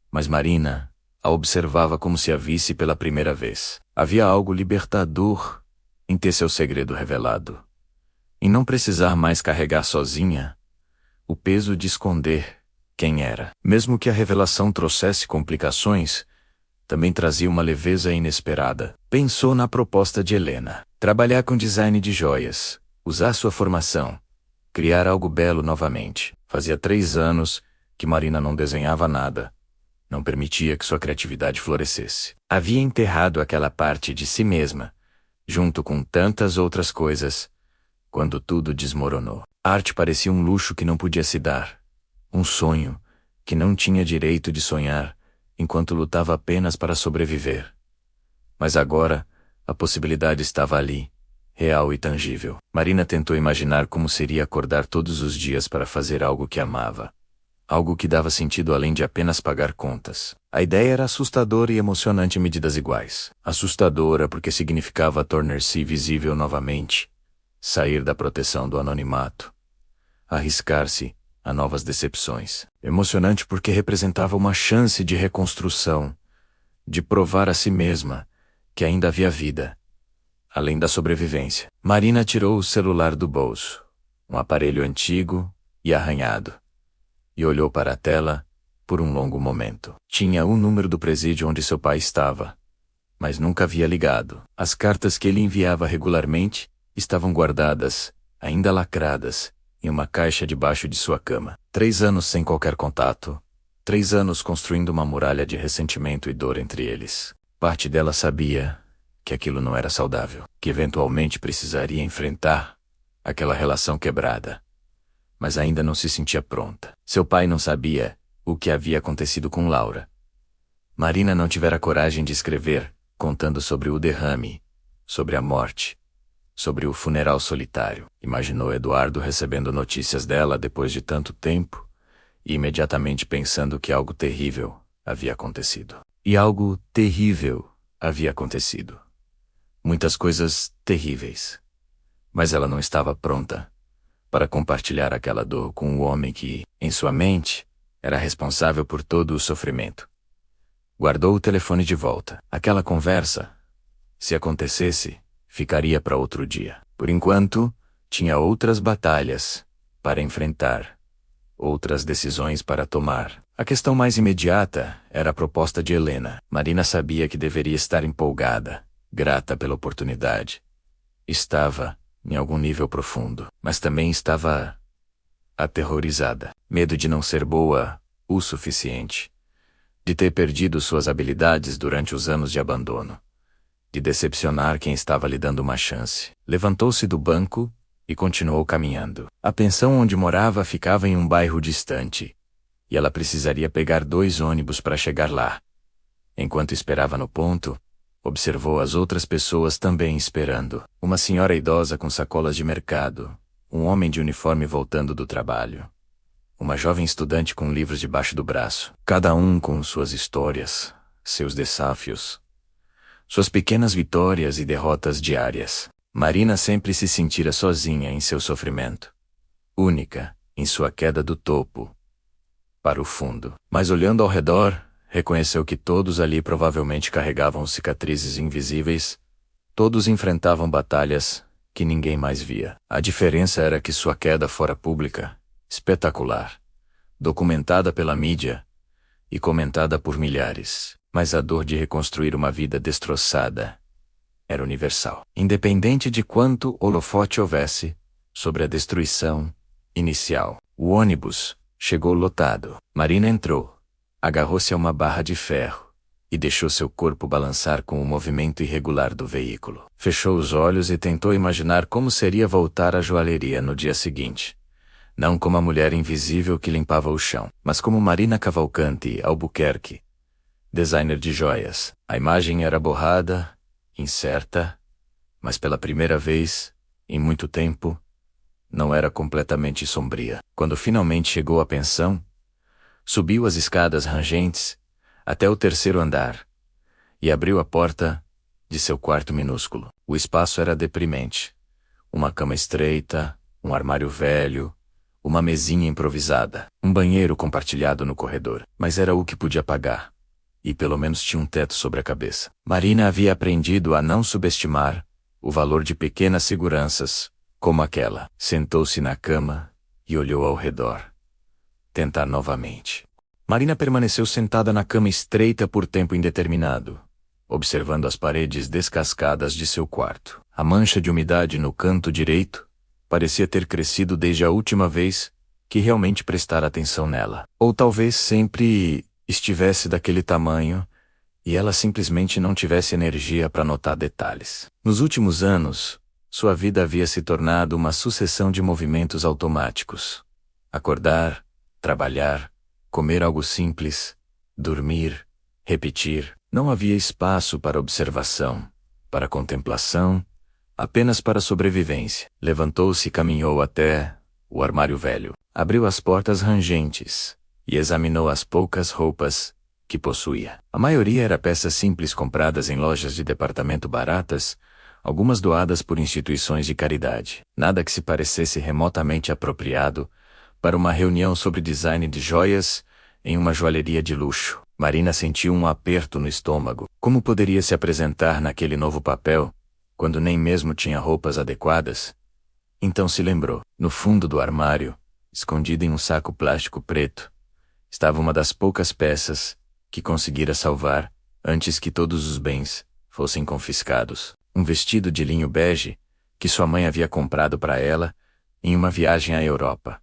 Mas Marina a observava como se a visse pela primeira vez. Havia algo libertador em ter seu segredo revelado, em não precisar mais carregar sozinha o peso de esconder quem era. Mesmo que a revelação trouxesse complicações, também trazia uma leveza inesperada. Pensou na proposta de Helena. Trabalhar com design de joias, usar sua formação, criar algo belo novamente. Fazia 3 anos que Marina não desenhava nada, não permitia que sua criatividade florescesse. Havia enterrado aquela parte de si mesma, junto com tantas outras coisas, quando tudo desmoronou. A arte parecia um luxo que não podia se dar, um sonho que não tinha direito de sonhar enquanto lutava apenas para sobreviver. Mas agora, a possibilidade estava ali, real e tangível. Marina tentou imaginar como seria acordar todos os dias para fazer algo que amava. Algo que dava sentido além de apenas pagar contas. A ideia era assustadora e emocionante em medidas iguais. Assustadora porque significava tornar-se visível novamente, sair da proteção do anonimato, arriscar-se a novas decepções. Emocionante porque representava uma chance de reconstrução, de provar a si mesma que ainda havia vida, além da sobrevivência. Marina tirou o celular do bolso, um aparelho antigo e arranhado, e olhou para a tela por um longo momento. Tinha o número do presídio onde seu pai estava, mas nunca havia ligado. As cartas que ele enviava regularmente estavam guardadas, ainda lacradas, em uma caixa debaixo de sua cama. 3 anos sem qualquer contato. 3 anos construindo uma muralha de ressentimento e dor entre eles. Parte dela sabia que aquilo não era saudável, que eventualmente precisaria enfrentar aquela relação quebrada, mas ainda não se sentia pronta. Seu pai não sabia o que havia acontecido com Laura. Marina não tivera coragem de escrever, contando sobre o derrame, sobre a morte, sobre o funeral solitário. Imaginou Eduardo recebendo notícias dela depois de tanto tempo e imediatamente pensando que algo terrível havia acontecido. E algo terrível havia acontecido. Muitas coisas terríveis. Mas ela não estava pronta para compartilhar aquela dor com o homem que, em sua mente, era responsável por todo o sofrimento. Guardou o telefone de volta. Aquela conversa, se acontecesse, ficaria para outro dia. Por enquanto, tinha outras batalhas para enfrentar, outras decisões para tomar. A questão mais imediata era a proposta de Helena. Marina sabia que deveria estar empolgada, grata pela oportunidade. Estava, em algum nível profundo, mas também estava aterrorizada. Medo de não ser boa o suficiente. De ter perdido suas habilidades durante os anos de abandono. De decepcionar quem estava lhe dando uma chance. Levantou-se do banco e continuou caminhando. A pensão onde morava ficava em um bairro distante, e ela precisaria pegar 2 ônibus para chegar lá. Enquanto esperava no ponto, observou as outras pessoas também esperando. Uma senhora idosa com sacolas de mercado, um homem de uniforme voltando do trabalho, uma jovem estudante com livros debaixo do braço, cada um com suas histórias, seus desafios, suas pequenas vitórias e derrotas diárias. Marina sempre se sentira sozinha em seu sofrimento, única em sua queda do topo para o fundo. Mas olhando ao redor, reconheceu que todos ali provavelmente carregavam cicatrizes invisíveis, todos enfrentavam batalhas que ninguém mais via. A diferença era que sua queda fora pública, espetacular, documentada pela mídia e comentada por milhares. Mas a dor de reconstruir uma vida destroçada era universal. Independente de quanto holofote houvesse sobre a destruição inicial. O ônibus chegou lotado. Marina entrou, agarrou-se a uma barra de ferro e deixou seu corpo balançar com o movimento irregular do veículo. Fechou os olhos e tentou imaginar como seria voltar à joalheria no dia seguinte. Não como a mulher invisível que limpava o chão, mas como Marina Cavalcanti Albuquerque, designer de joias. A imagem era borrada, incerta, mas pela primeira vez, em muito tempo, não era completamente sombria. Quando finalmente chegou à pensão, subiu as escadas rangentes até o 3º andar e abriu a porta de seu quarto minúsculo. O espaço era deprimente. Uma cama estreita, um armário velho, uma mesinha improvisada, um banheiro compartilhado no corredor. Mas era o que podia pagar. E pelo menos tinha um teto sobre a cabeça. Marina havia aprendido a não subestimar o valor de pequenas seguranças, como aquela. Sentou-se na cama e olhou ao redor. Tentar novamente. Marina permaneceu sentada na cama estreita por tempo indeterminado, observando as paredes descascadas de seu quarto. A mancha de umidade no canto direito parecia ter crescido desde a última vez que realmente prestara atenção nela. Ou talvez sempre estivesse daquele tamanho e ela simplesmente não tivesse energia para notar detalhes. Nos últimos anos, sua vida havia se tornado uma sucessão de movimentos automáticos. Acordar, trabalhar, comer algo simples, dormir, repetir. Não havia espaço para observação, para contemplação, apenas para sobrevivência. Levantou-se e caminhou até o armário velho. Abriu as portas rangentes e examinou as poucas roupas que possuía. A maioria era peças simples compradas em lojas de departamento baratas, algumas doadas por instituições de caridade. Nada que se parecesse remotamente apropriado para uma reunião sobre design de joias em uma joalheria de luxo. Marina sentiu um aperto no estômago. Como poderia se apresentar naquele novo papel, quando nem mesmo tinha roupas adequadas? Então se lembrou. No fundo do armário, escondida em um saco plástico preto, estava uma das poucas peças que conseguira salvar antes que todos os bens fossem confiscados. Um vestido de linho bege que sua mãe havia comprado para ela em uma viagem à Europa,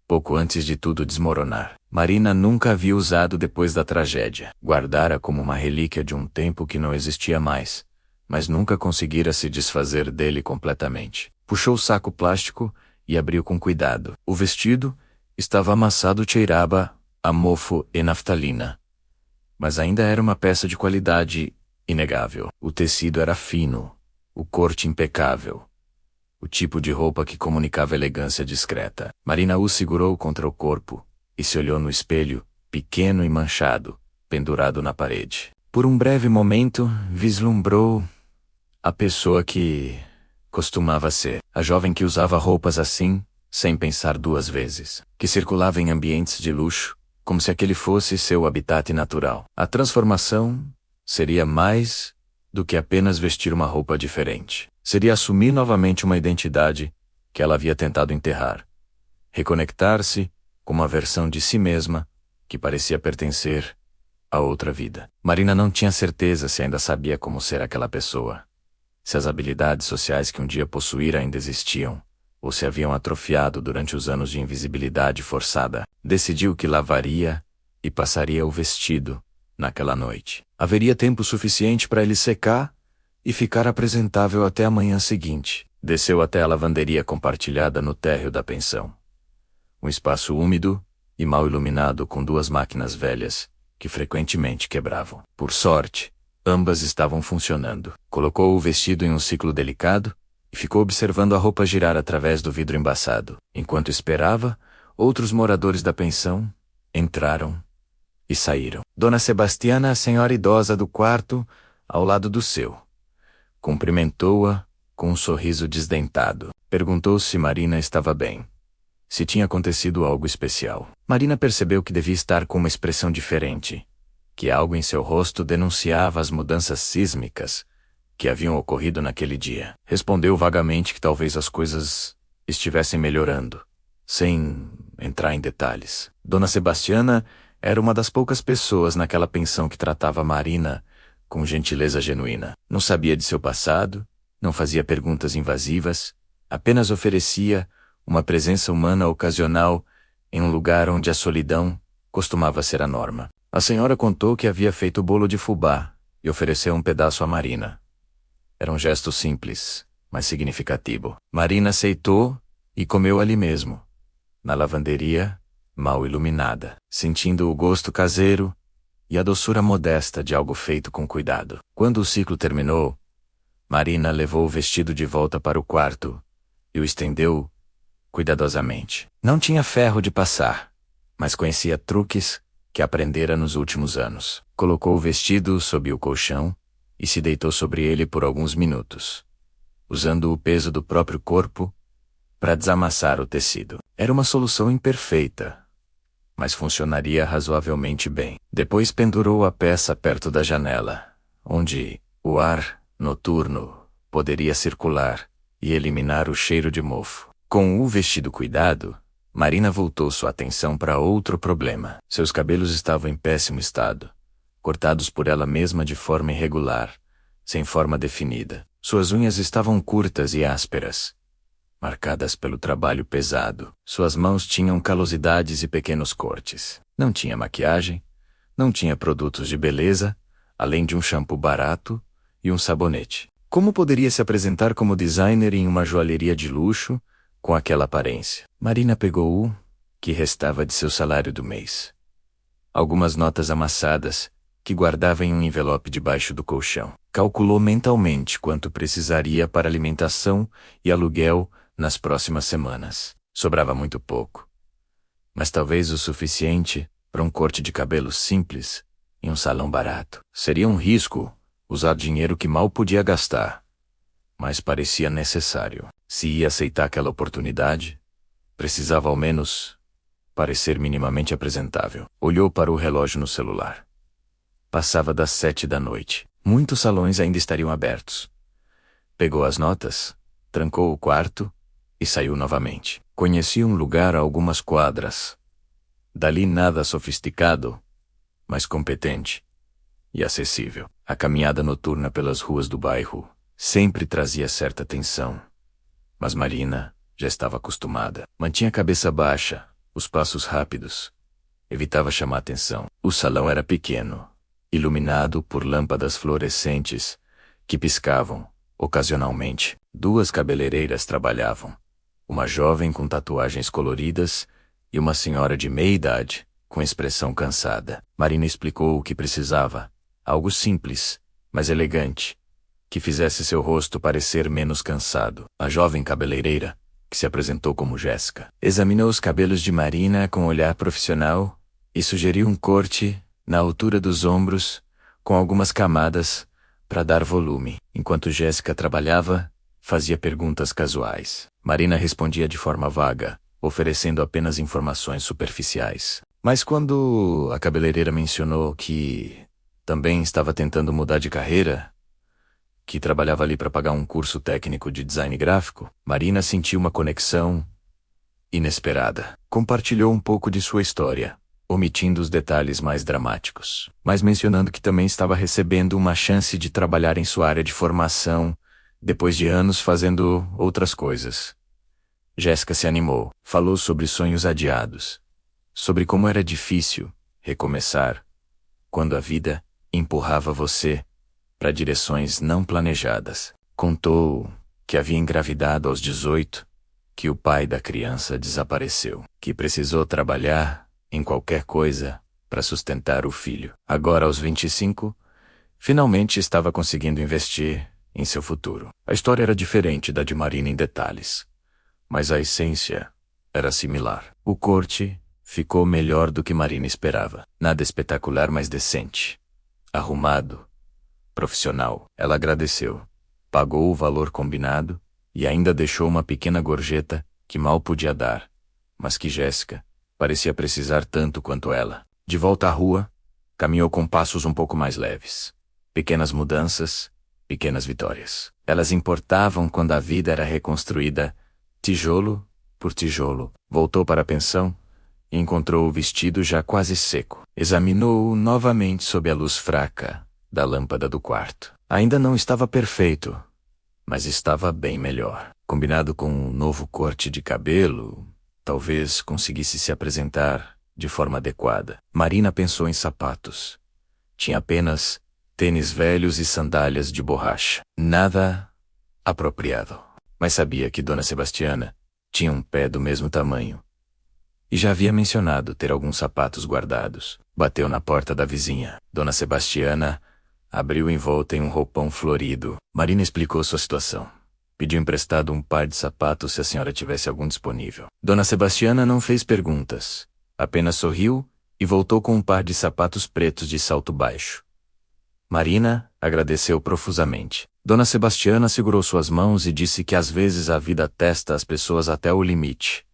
pouco antes de tudo desmoronar. Marina nunca havia usado depois da tragédia. Guardara como uma relíquia de um tempo que não existia mais, mas nunca conseguira se desfazer dele completamente. Puxou o saco plástico e abriu com cuidado. O vestido estava amassado, cheirava a mofo e naftalina, mas ainda era uma peça de qualidade inegável. O tecido era fino, o corte impecável, o tipo de roupa que comunicava elegância discreta. Marina o segurou contra o corpo e se olhou no espelho, pequeno e manchado, pendurado na parede. Por um breve momento, vislumbrou a pessoa que costumava ser. A jovem que usava roupas assim, sem pensar 2 vezes. Que circulava em ambientes de luxo, como se aquele fosse seu habitat natural. A transformação seria mais do que apenas vestir uma roupa diferente. Seria assumir novamente uma identidade que ela havia tentado enterrar. Reconectar-se com uma versão de si mesma que parecia pertencer a outra vida. Marina não tinha certeza se ainda sabia como ser aquela pessoa, se as habilidades sociais que um dia possuíra ainda existiam, ou se haviam atrofiado durante os anos de invisibilidade forçada. Decidiu que lavaria e passaria o vestido naquela noite. Haveria tempo suficiente para ele secar e ficar apresentável até a manhã seguinte. Desceu até a lavanderia compartilhada no térreo da pensão. Um espaço úmido e mal iluminado com duas máquinas velhas, que frequentemente quebravam. Por sorte, ambas estavam funcionando. Colocou o vestido em um ciclo delicado e ficou observando a roupa girar através do vidro embaçado. Enquanto esperava, outros moradores da pensão entraram e saíram. Dona Sebastiana, a senhora idosa do quarto, ao lado do seu. Cumprimentou-a com um sorriso desdentado. Perguntou se Marina estava bem. Se tinha acontecido algo especial. Marina percebeu que devia estar com uma expressão diferente, que algo em seu rosto denunciava as mudanças sísmicas que haviam ocorrido naquele dia. Respondeu vagamente que talvez as coisas estivessem melhorando, sem entrar em detalhes. Dona Sebastiana era uma das poucas pessoas naquela pensão que tratava Marina com gentileza genuína. Não sabia de seu passado, não fazia perguntas invasivas, apenas oferecia uma presença humana ocasional em um lugar onde a solidão costumava ser a norma. A senhora contou que havia feito bolo de fubá e ofereceu um pedaço a Marina. Era um gesto simples, mas significativo. Marina aceitou e comeu ali mesmo, na lavanderia, mal iluminada, sentindo o gosto caseiro e a doçura modesta de algo feito com cuidado. Quando o ciclo terminou, Marina levou o vestido de volta para o quarto e o estendeu cuidadosamente. Não tinha ferro de passar, mas conhecia truques que aprendera nos últimos anos. Colocou o vestido sob o colchão e se deitou sobre ele por alguns minutos, usando o peso do próprio corpo para desamassar o tecido. Era uma solução imperfeita, mas funcionaria razoavelmente bem. Depois pendurou a peça perto da janela, onde o ar noturno poderia circular e eliminar o cheiro de mofo. Com o vestido cuidado, Marina voltou sua atenção para outro problema. Seus cabelos estavam em péssimo estado, cortados por ela mesma de forma irregular, sem forma definida. Suas unhas estavam curtas e ásperas, marcadas pelo trabalho pesado. Suas mãos tinham calosidades e pequenos cortes. Não tinha maquiagem, não tinha produtos de beleza, além de um shampoo barato e um sabonete. Como poderia se apresentar como designer em uma joalheria de luxo com aquela aparência? Marina pegou o que restava de seu salário do mês. Algumas notas amassadas, que guardava em um envelope debaixo do colchão. Calculou mentalmente quanto precisaria para alimentação e aluguel nas próximas semanas. Sobrava muito pouco, mas talvez o suficiente para um corte de cabelo simples em um salão barato. Seria um risco usar dinheiro que mal podia gastar, mas parecia necessário. Se ia aceitar aquela oportunidade, precisava ao menos parecer minimamente apresentável. Olhou para o relógio no celular. Passava das 7 da noite. Muitos salões ainda estariam abertos. Pegou as notas, trancou o quarto e saiu novamente. Conhecia um lugar a algumas quadras. Dali nada sofisticado, mas competente e acessível. A caminhada noturna pelas ruas do bairro sempre trazia certa tensão, mas Marina já estava acostumada. Mantinha a cabeça baixa, os passos rápidos. Evitava chamar atenção. O salão era pequeno, iluminado por lâmpadas fluorescentes que piscavam, ocasionalmente. Duas cabeleireiras trabalhavam. Uma jovem com tatuagens coloridas e uma senhora de meia idade, com expressão cansada. Marina explicou o que precisava. Algo simples, mas elegante, que fizesse seu rosto parecer menos cansado. A jovem cabeleireira, que se apresentou como Jéssica, examinou os cabelos de Marina com um olhar profissional e sugeriu um corte na altura dos ombros, com algumas camadas, para dar volume. Enquanto Jéssica trabalhava, fazia perguntas casuais. Marina respondia de forma vaga, oferecendo apenas informações superficiais. Mas quando a cabeleireira mencionou que também estava tentando mudar de carreira, que trabalhava ali para pagar um curso técnico de design gráfico, Marina sentiu uma conexão inesperada. Compartilhou um pouco de sua história, omitindo os detalhes mais dramáticos, mas mencionando que também estava recebendo uma chance de trabalhar em sua área de formação, depois de anos fazendo outras coisas. Jéssica se animou. Falou sobre sonhos adiados. Sobre como era difícil recomeçar quando a vida empurrava você para direções não planejadas. Contou que havia engravidado aos 18, que o pai da criança desapareceu, que precisou trabalhar em qualquer coisa para sustentar o filho. Agora, aos 25, finalmente estava conseguindo investir em seu futuro. A história era diferente da de Marina em detalhes, mas a essência era similar. O corte ficou melhor do que Marina esperava. Nada espetacular, mas decente. Arrumado. Profissional. Ela agradeceu. Pagou o valor combinado e ainda deixou uma pequena gorjeta que mal podia dar, mas que Jéssica parecia precisar tanto quanto ela. De volta à rua, caminhou com passos um pouco mais leves. Pequenas mudanças, pequenas vitórias. Elas importavam quando a vida era reconstruída, tijolo por tijolo. Voltou para a pensão e encontrou o vestido já quase seco. Examinou-o novamente sob a luz fraca da lâmpada do quarto. Ainda não estava perfeito, mas estava bem melhor. Combinado com um novo corte de cabelo, talvez conseguisse se apresentar de forma adequada. Marina pensou em sapatos. Tinha apenas tênis velhos e sandálias de borracha. Nada apropriado. Mas sabia que Dona Sebastiana tinha um pé do mesmo tamanho. E já havia mencionado ter alguns sapatos guardados. Bateu na porta da vizinha. Dona Sebastiana abriu envolta em um roupão florido. Marina explicou sua situação. Pediu emprestado um par de sapatos se a senhora tivesse algum disponível. Dona Sebastiana não fez perguntas. Apenas sorriu e voltou com um par de sapatos pretos de salto baixo. Marina agradeceu profusamente. Dona Sebastiana segurou suas mãos e disse que às vezes a vida testa as pessoas até o limite,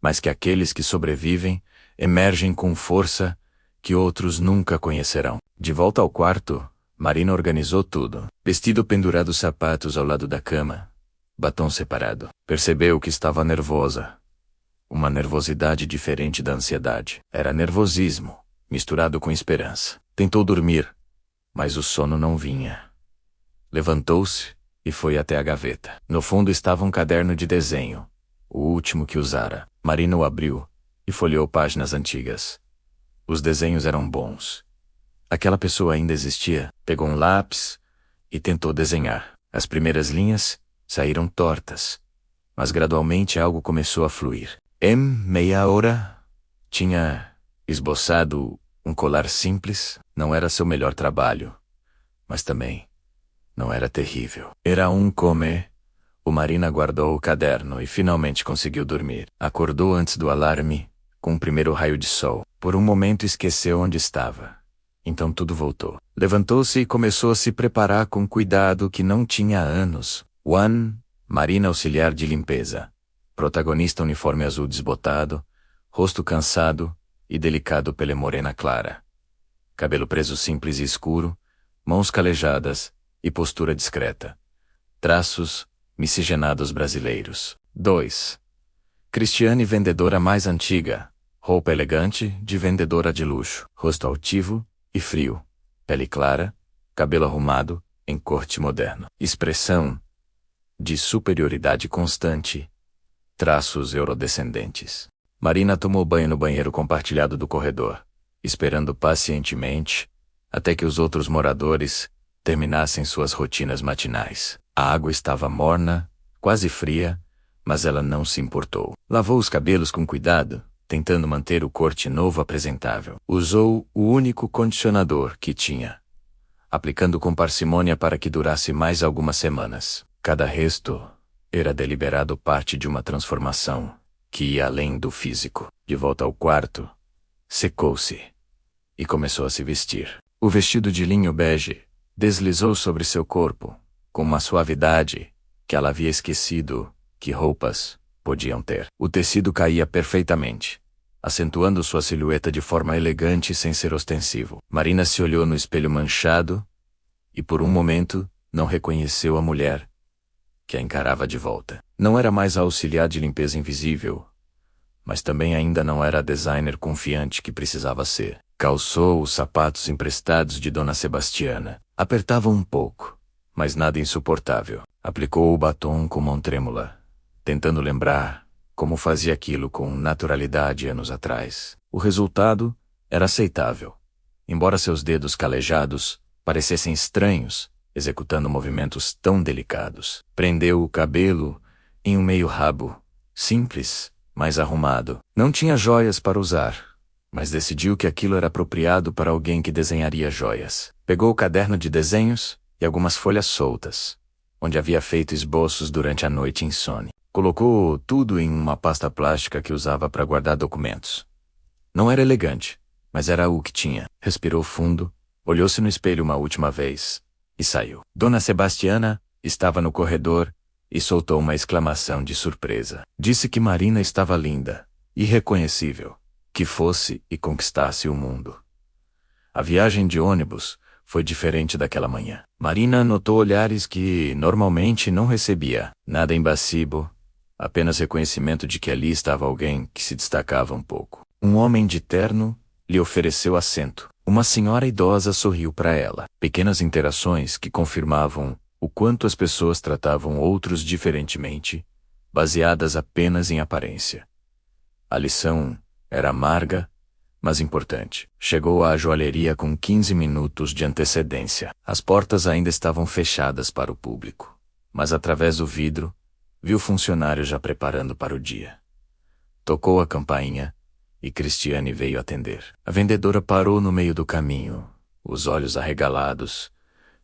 mas que aqueles que sobrevivem emergem com força que outros nunca conhecerão. De volta ao quarto, Marina organizou tudo. Vestido pendurado, sapatos ao lado da cama, batom separado. Percebeu que estava nervosa. Uma nervosidade diferente da ansiedade. Era nervosismo, misturado com esperança. Tentou dormir, mas o sono não vinha. Levantou-se e foi até a gaveta. No fundo estava um caderno de desenho, o último que usara. Marina o abriu e folheou páginas antigas. Os desenhos eram bons. Aquela pessoa ainda existia. Pegou um lápis e tentou desenhar. As primeiras linhas saíram tortas, mas gradualmente algo começou a fluir. Em meia hora, tinha esboçado um colar simples. Não era seu melhor trabalho, mas também não era terrível. Era um come. O Marina guardou o caderno e finalmente conseguiu dormir. Acordou antes do alarme, com o primeiro raio de sol. Por um momento esqueceu onde estava. Então tudo voltou. Levantou-se e começou a se preparar com cuidado que não tinha há anos. Marina auxiliar de limpeza. Protagonista uniforme azul desbotado, rosto cansado e delicado pele morena clara. Cabelo preso simples e escuro, mãos calejadas e postura discreta. Traços miscigenados brasileiros. 2. Cristiane, vendedora mais antiga. Roupa elegante de vendedora de luxo. Rosto altivo e frio. Pele clara, cabelo arrumado, em corte moderno. Expressão de superioridade constante. Traços eurodescendentes. Marina tomou banho no banheiro compartilhado do corredor, esperando pacientemente até que os outros moradores terminassem suas rotinas matinais. A água estava morna, quase fria, mas ela não se importou. Lavou os cabelos com cuidado, tentando manter o corte novo apresentável. Usou o único condicionador que tinha, aplicando com parcimônia para que durasse mais algumas semanas. Cada resto era deliberado parte de uma transformação que ia além do físico. De volta ao quarto, secou-se e começou a se vestir. O vestido de linho bege deslizou sobre seu corpo, com uma suavidade que ela havia esquecido que roupas podiam ter. O tecido caía perfeitamente, acentuando sua silhueta de forma elegante sem ser ostensivo. Marina se olhou no espelho manchado e por um momento não reconheceu a mulher que a encarava de volta. Não era mais a auxiliar de limpeza invisível, mas também ainda não era a designer confiante que precisava ser. Calçou os sapatos emprestados de Dona Sebastiana. Apertavam um pouco, mas nada insuportável. Aplicou o batom com mão trêmula, tentando lembrar como fazia aquilo com naturalidade anos atrás. O resultado era aceitável, embora seus dedos calejados parecessem estranhos, executando movimentos tão delicados. Prendeu o cabelo em um meio rabo, simples, mas arrumado. Não tinha joias para usar, mas decidiu que aquilo era apropriado para alguém que desenharia joias. Pegou o caderno de desenhos e algumas folhas soltas, onde havia feito esboços durante a noite insone. Colocou tudo em uma pasta plástica que usava para guardar documentos. Não era elegante, mas era o que tinha. Respirou fundo, olhou-se no espelho uma última vez e saiu. Dona Sebastiana estava no corredor e soltou uma exclamação de surpresa. Disse que Marina estava linda, irreconhecível, que fosse e conquistasse o mundo. A viagem de ônibus foi diferente daquela manhã. Marina notou olhares que normalmente não recebia. Nada embacibo, apenas reconhecimento de que ali estava alguém que se destacava um pouco. Um homem de terno lhe ofereceu assento. Uma senhora idosa sorriu para ela. Pequenas interações que confirmavam o quanto as pessoas tratavam outros diferentemente, baseadas apenas em aparência. A lição era amarga, mas importante. Chegou à joalheria com 15 minutos de antecedência. As portas ainda estavam fechadas para o público, mas através do vidro, viu funcionários já preparando para o dia. Tocou a campainha e Cristiane veio atender. A vendedora parou no meio do caminho, os olhos arregalados,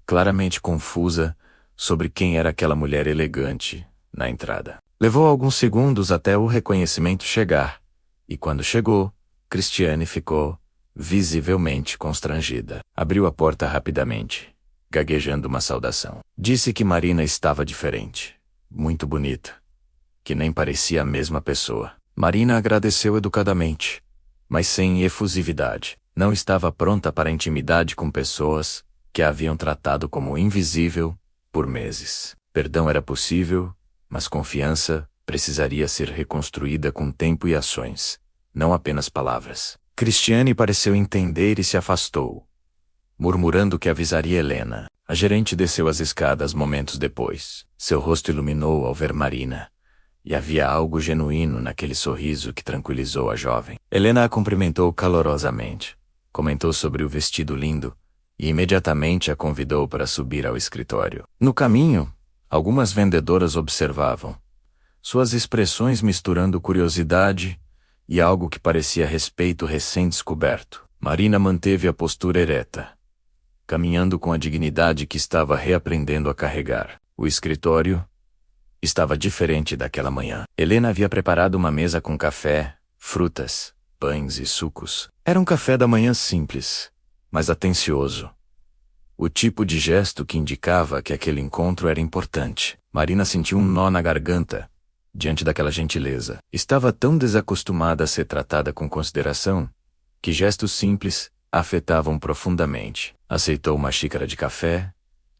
claramente confusa sobre quem era aquela mulher elegante na entrada. Levou alguns segundos até o reconhecimento chegar, e quando chegou, Cristiane ficou visivelmente constrangida. Abriu a porta rapidamente, gaguejando uma saudação. Disse que Marina estava diferente, muito bonita, que nem parecia a mesma pessoa. Marina agradeceu educadamente, mas sem efusividade. Não estava pronta para a intimidade com pessoas que a haviam tratado como invisível por meses. Perdão era possível, mas confiança precisaria ser reconstruída com tempo e ações, não apenas palavras. Cristiane pareceu entender e se afastou, murmurando que avisaria Helena. A gerente desceu as escadas momentos depois. Seu rosto iluminou ao ver Marina, e havia algo genuíno naquele sorriso que tranquilizou a jovem. Helena a cumprimentou calorosamente, comentou sobre o vestido lindo, e imediatamente a convidou para subir ao escritório. No caminho, algumas vendedoras observavam, suas expressões misturando curiosidade e algo que parecia respeito recém-descoberto. Marina manteve a postura ereta, caminhando com a dignidade que estava reaprendendo a carregar. O escritório estava diferente daquela manhã. Helena havia preparado uma mesa com café, frutas, pães e sucos. Era um café da manhã simples, mas atencioso. O tipo de gesto que indicava que aquele encontro era importante. Marina sentiu um nó na garganta diante daquela gentileza. Estava tão desacostumada a ser tratada com consideração que gestos simples a afetavam profundamente. Aceitou uma xícara de café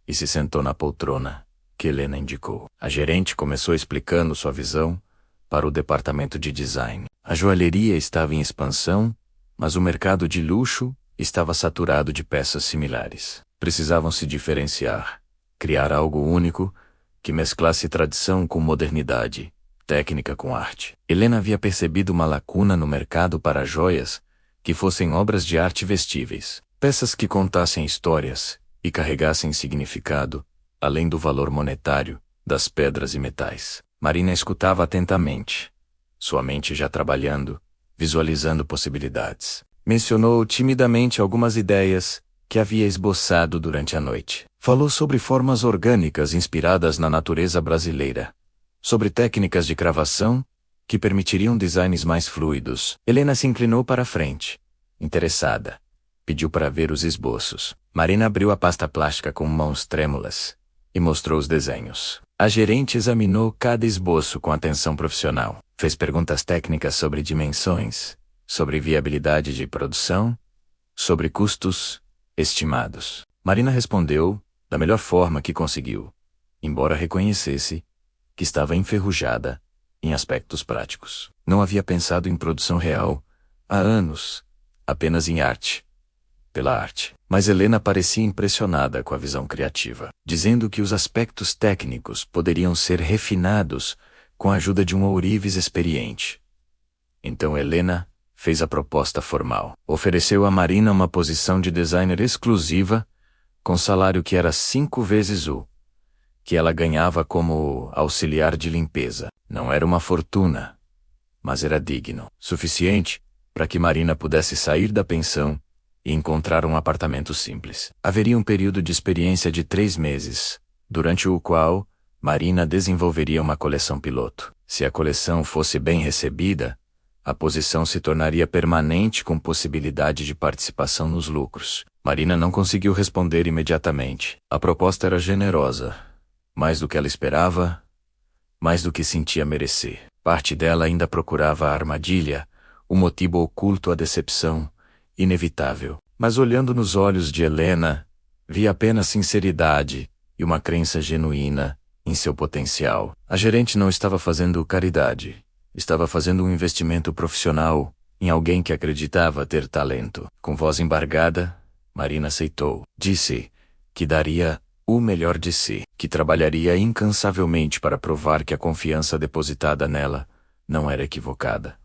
e se sentou na poltrona que Helena indicou. A gerente começou explicando sua visão para o departamento de design. A joalheria estava em expansão, mas o mercado de luxo estava saturado de peças similares. Precisavam se diferenciar, criar algo único que mesclasse tradição com modernidade, técnica com arte. Helena havia percebido uma lacuna no mercado para joias que fossem obras de arte vestíveis, peças que contassem histórias e carregassem significado, além do valor monetário das pedras e metais. Marina escutava atentamente, sua mente já trabalhando, visualizando possibilidades. Mencionou timidamente algumas ideias que havia esboçado durante a noite. Falou sobre formas orgânicas inspiradas na natureza brasileira, sobre técnicas de cravação que permitiriam designs mais fluidos. Helena se inclinou para a frente, interessada. Pediu para ver os esboços. Marina abriu a pasta plástica com mãos trêmulas e mostrou os desenhos. A gerente examinou cada esboço com atenção profissional. Fez perguntas técnicas sobre dimensões, sobre viabilidade de produção, sobre custos estimados. Marina respondeu da melhor forma que conseguiu, embora reconhecesse que estava enferrujada em aspectos práticos. Não havia pensado em produção real há anos, apenas em arte, pela arte. Mas Helena parecia impressionada com a visão criativa, dizendo que os aspectos técnicos poderiam ser refinados com a ajuda de um ourives experiente. Então Helena fez a proposta formal. Ofereceu a Marina uma posição de designer exclusiva, com salário que era 5 vezes o que ela ganhava como auxiliar de limpeza. Não era uma fortuna, mas era digno, suficiente para que Marina pudesse sair da pensão e encontrar um apartamento simples. Haveria um período de experiência de 3 meses, durante o qual Marina desenvolveria uma coleção piloto. Se a coleção fosse bem recebida, a posição se tornaria permanente com possibilidade de participação nos lucros. Marina não conseguiu responder imediatamente. A proposta era generosa, mais do que ela esperava, mais do que sentia merecer. Parte dela ainda procurava a armadilha, o motivo oculto à decepção, inevitável. Mas olhando nos olhos de Helena, via apenas sinceridade e uma crença genuína em seu potencial. A gerente não estava fazendo caridade. Estava fazendo um investimento profissional em alguém que acreditava ter talento. Com voz embargada, Marina aceitou. Disse que daria o melhor de si, que trabalharia incansavelmente para provar que a confiança depositada nela não era equivocada.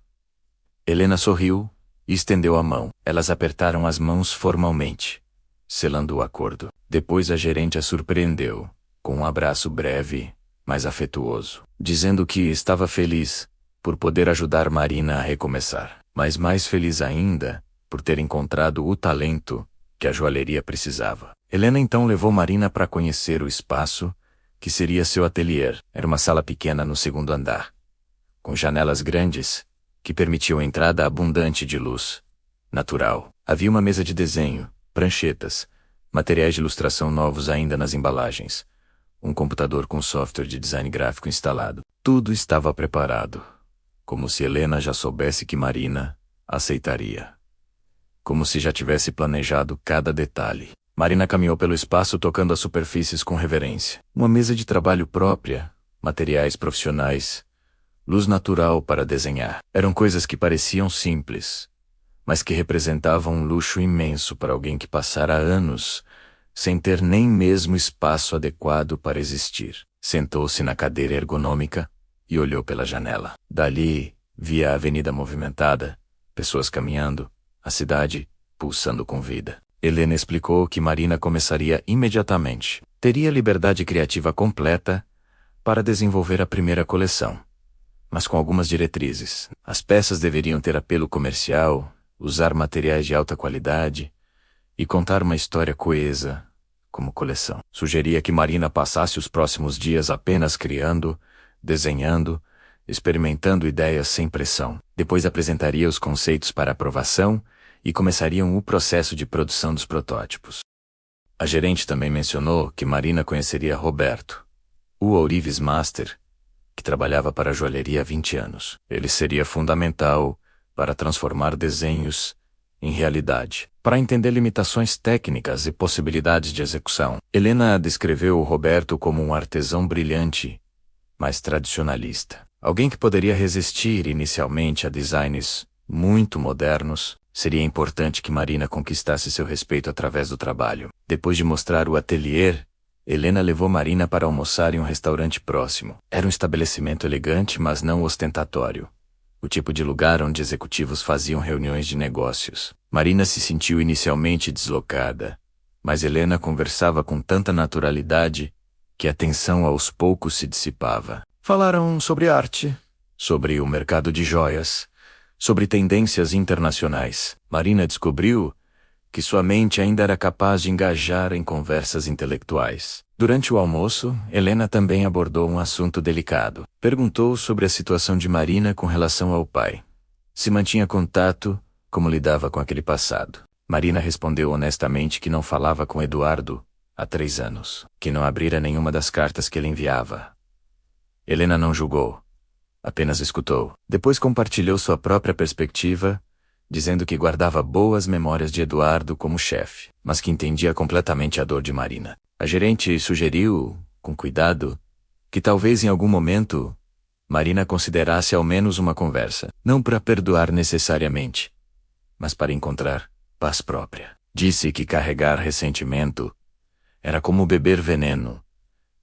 Helena sorriu e estendeu a mão. Elas apertaram as mãos formalmente, selando o acordo. Depois a gerente a surpreendeu, com um abraço breve, mas afetuoso, dizendo que estava feliz por poder ajudar Marina a recomeçar, mas mais feliz ainda por ter encontrado o talento que a joalheria precisava. Helena então levou Marina para conhecer o espaço que seria seu ateliê. Era uma sala pequena no 2º andar, com janelas grandes que permitiam entrada abundante de luz natural. Havia uma mesa de desenho, pranchetas, materiais de ilustração novos ainda nas embalagens, um computador com software de design gráfico instalado. Tudo estava preparado, como se Helena já soubesse que Marina aceitaria. Como se já tivesse planejado cada detalhe. Marina caminhou pelo espaço tocando as superfícies com reverência. Uma mesa de trabalho própria, materiais profissionais, luz natural para desenhar. Eram coisas que pareciam simples, mas que representavam um luxo imenso para alguém que passara anos sem ter nem mesmo espaço adequado para existir. Sentou-se na cadeira ergonômica e olhou pela janela. Dali, via a avenida movimentada, pessoas caminhando, a cidade pulsando com vida. Helena explicou que Marina começaria imediatamente. Teria liberdade criativa completa para desenvolver a primeira coleção, mas com algumas diretrizes. As peças deveriam ter apelo comercial, usar materiais de alta qualidade e contar uma história coesa como coleção. Sugeria que Marina passasse os próximos dias apenas criando, desenhando, experimentando ideias sem pressão. Depois apresentaria os conceitos para aprovação e começariam o processo de produção dos protótipos. A gerente também mencionou que Marina conheceria Roberto, o ourives master, que trabalhava para a joalheria há 20 anos. Ele seria fundamental para transformar desenhos em realidade. Para entender limitações técnicas e possibilidades de execução, Helena descreveu o Roberto como um artesão brilhante, mas tradicionalista. Alguém que poderia resistir inicialmente a designs muito modernos. Seria importante que Marina conquistasse seu respeito através do trabalho. Depois de mostrar o ateliê, Helena levou Marina para almoçar em um restaurante próximo. Era um estabelecimento elegante, mas não ostentatório. O tipo de lugar onde executivos faziam reuniões de negócios. Marina se sentiu inicialmente deslocada, mas Helena conversava com tanta naturalidade que a tensão aos poucos se dissipava. Falaram sobre arte, sobre o mercado de joias, sobre tendências internacionais. Marina descobriu que sua mente ainda era capaz de engajar em conversas intelectuais. Durante o almoço, Helena também abordou um assunto delicado. Perguntou sobre a situação de Marina com relação ao pai. Se mantinha contato, como lidava com aquele passado. Marina respondeu honestamente que não falava com Eduardo há 3 anos, que não abrira nenhuma das cartas que ele enviava. Helena não julgou, apenas escutou. Depois compartilhou sua própria perspectiva, dizendo que guardava boas memórias de Eduardo como chefe, mas que entendia completamente a dor de Marina. A gerente sugeriu, com cuidado, que talvez em algum momento Marina considerasse ao menos uma conversa, não para perdoar necessariamente, mas para encontrar paz própria. Disse que carregar ressentimento era como beber veneno,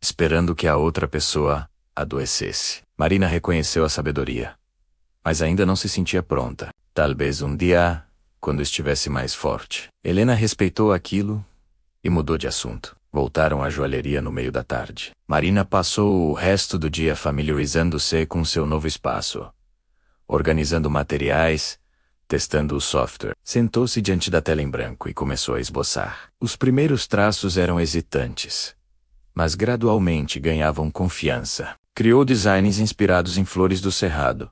esperando que a outra pessoa adoecesse. Marina reconheceu a sabedoria, mas ainda não se sentia pronta. Talvez um dia, quando estivesse mais forte. Helena respeitou aquilo e mudou de assunto. Voltaram à joalheria no meio da tarde. Marina passou o resto do dia familiarizando-se com seu novo espaço, organizando materiais, testando o software. Sentou-se diante da tela em branco e começou a esboçar. Os primeiros traços eram hesitantes, mas gradualmente ganhavam confiança. Criou designs inspirados em flores do cerrado,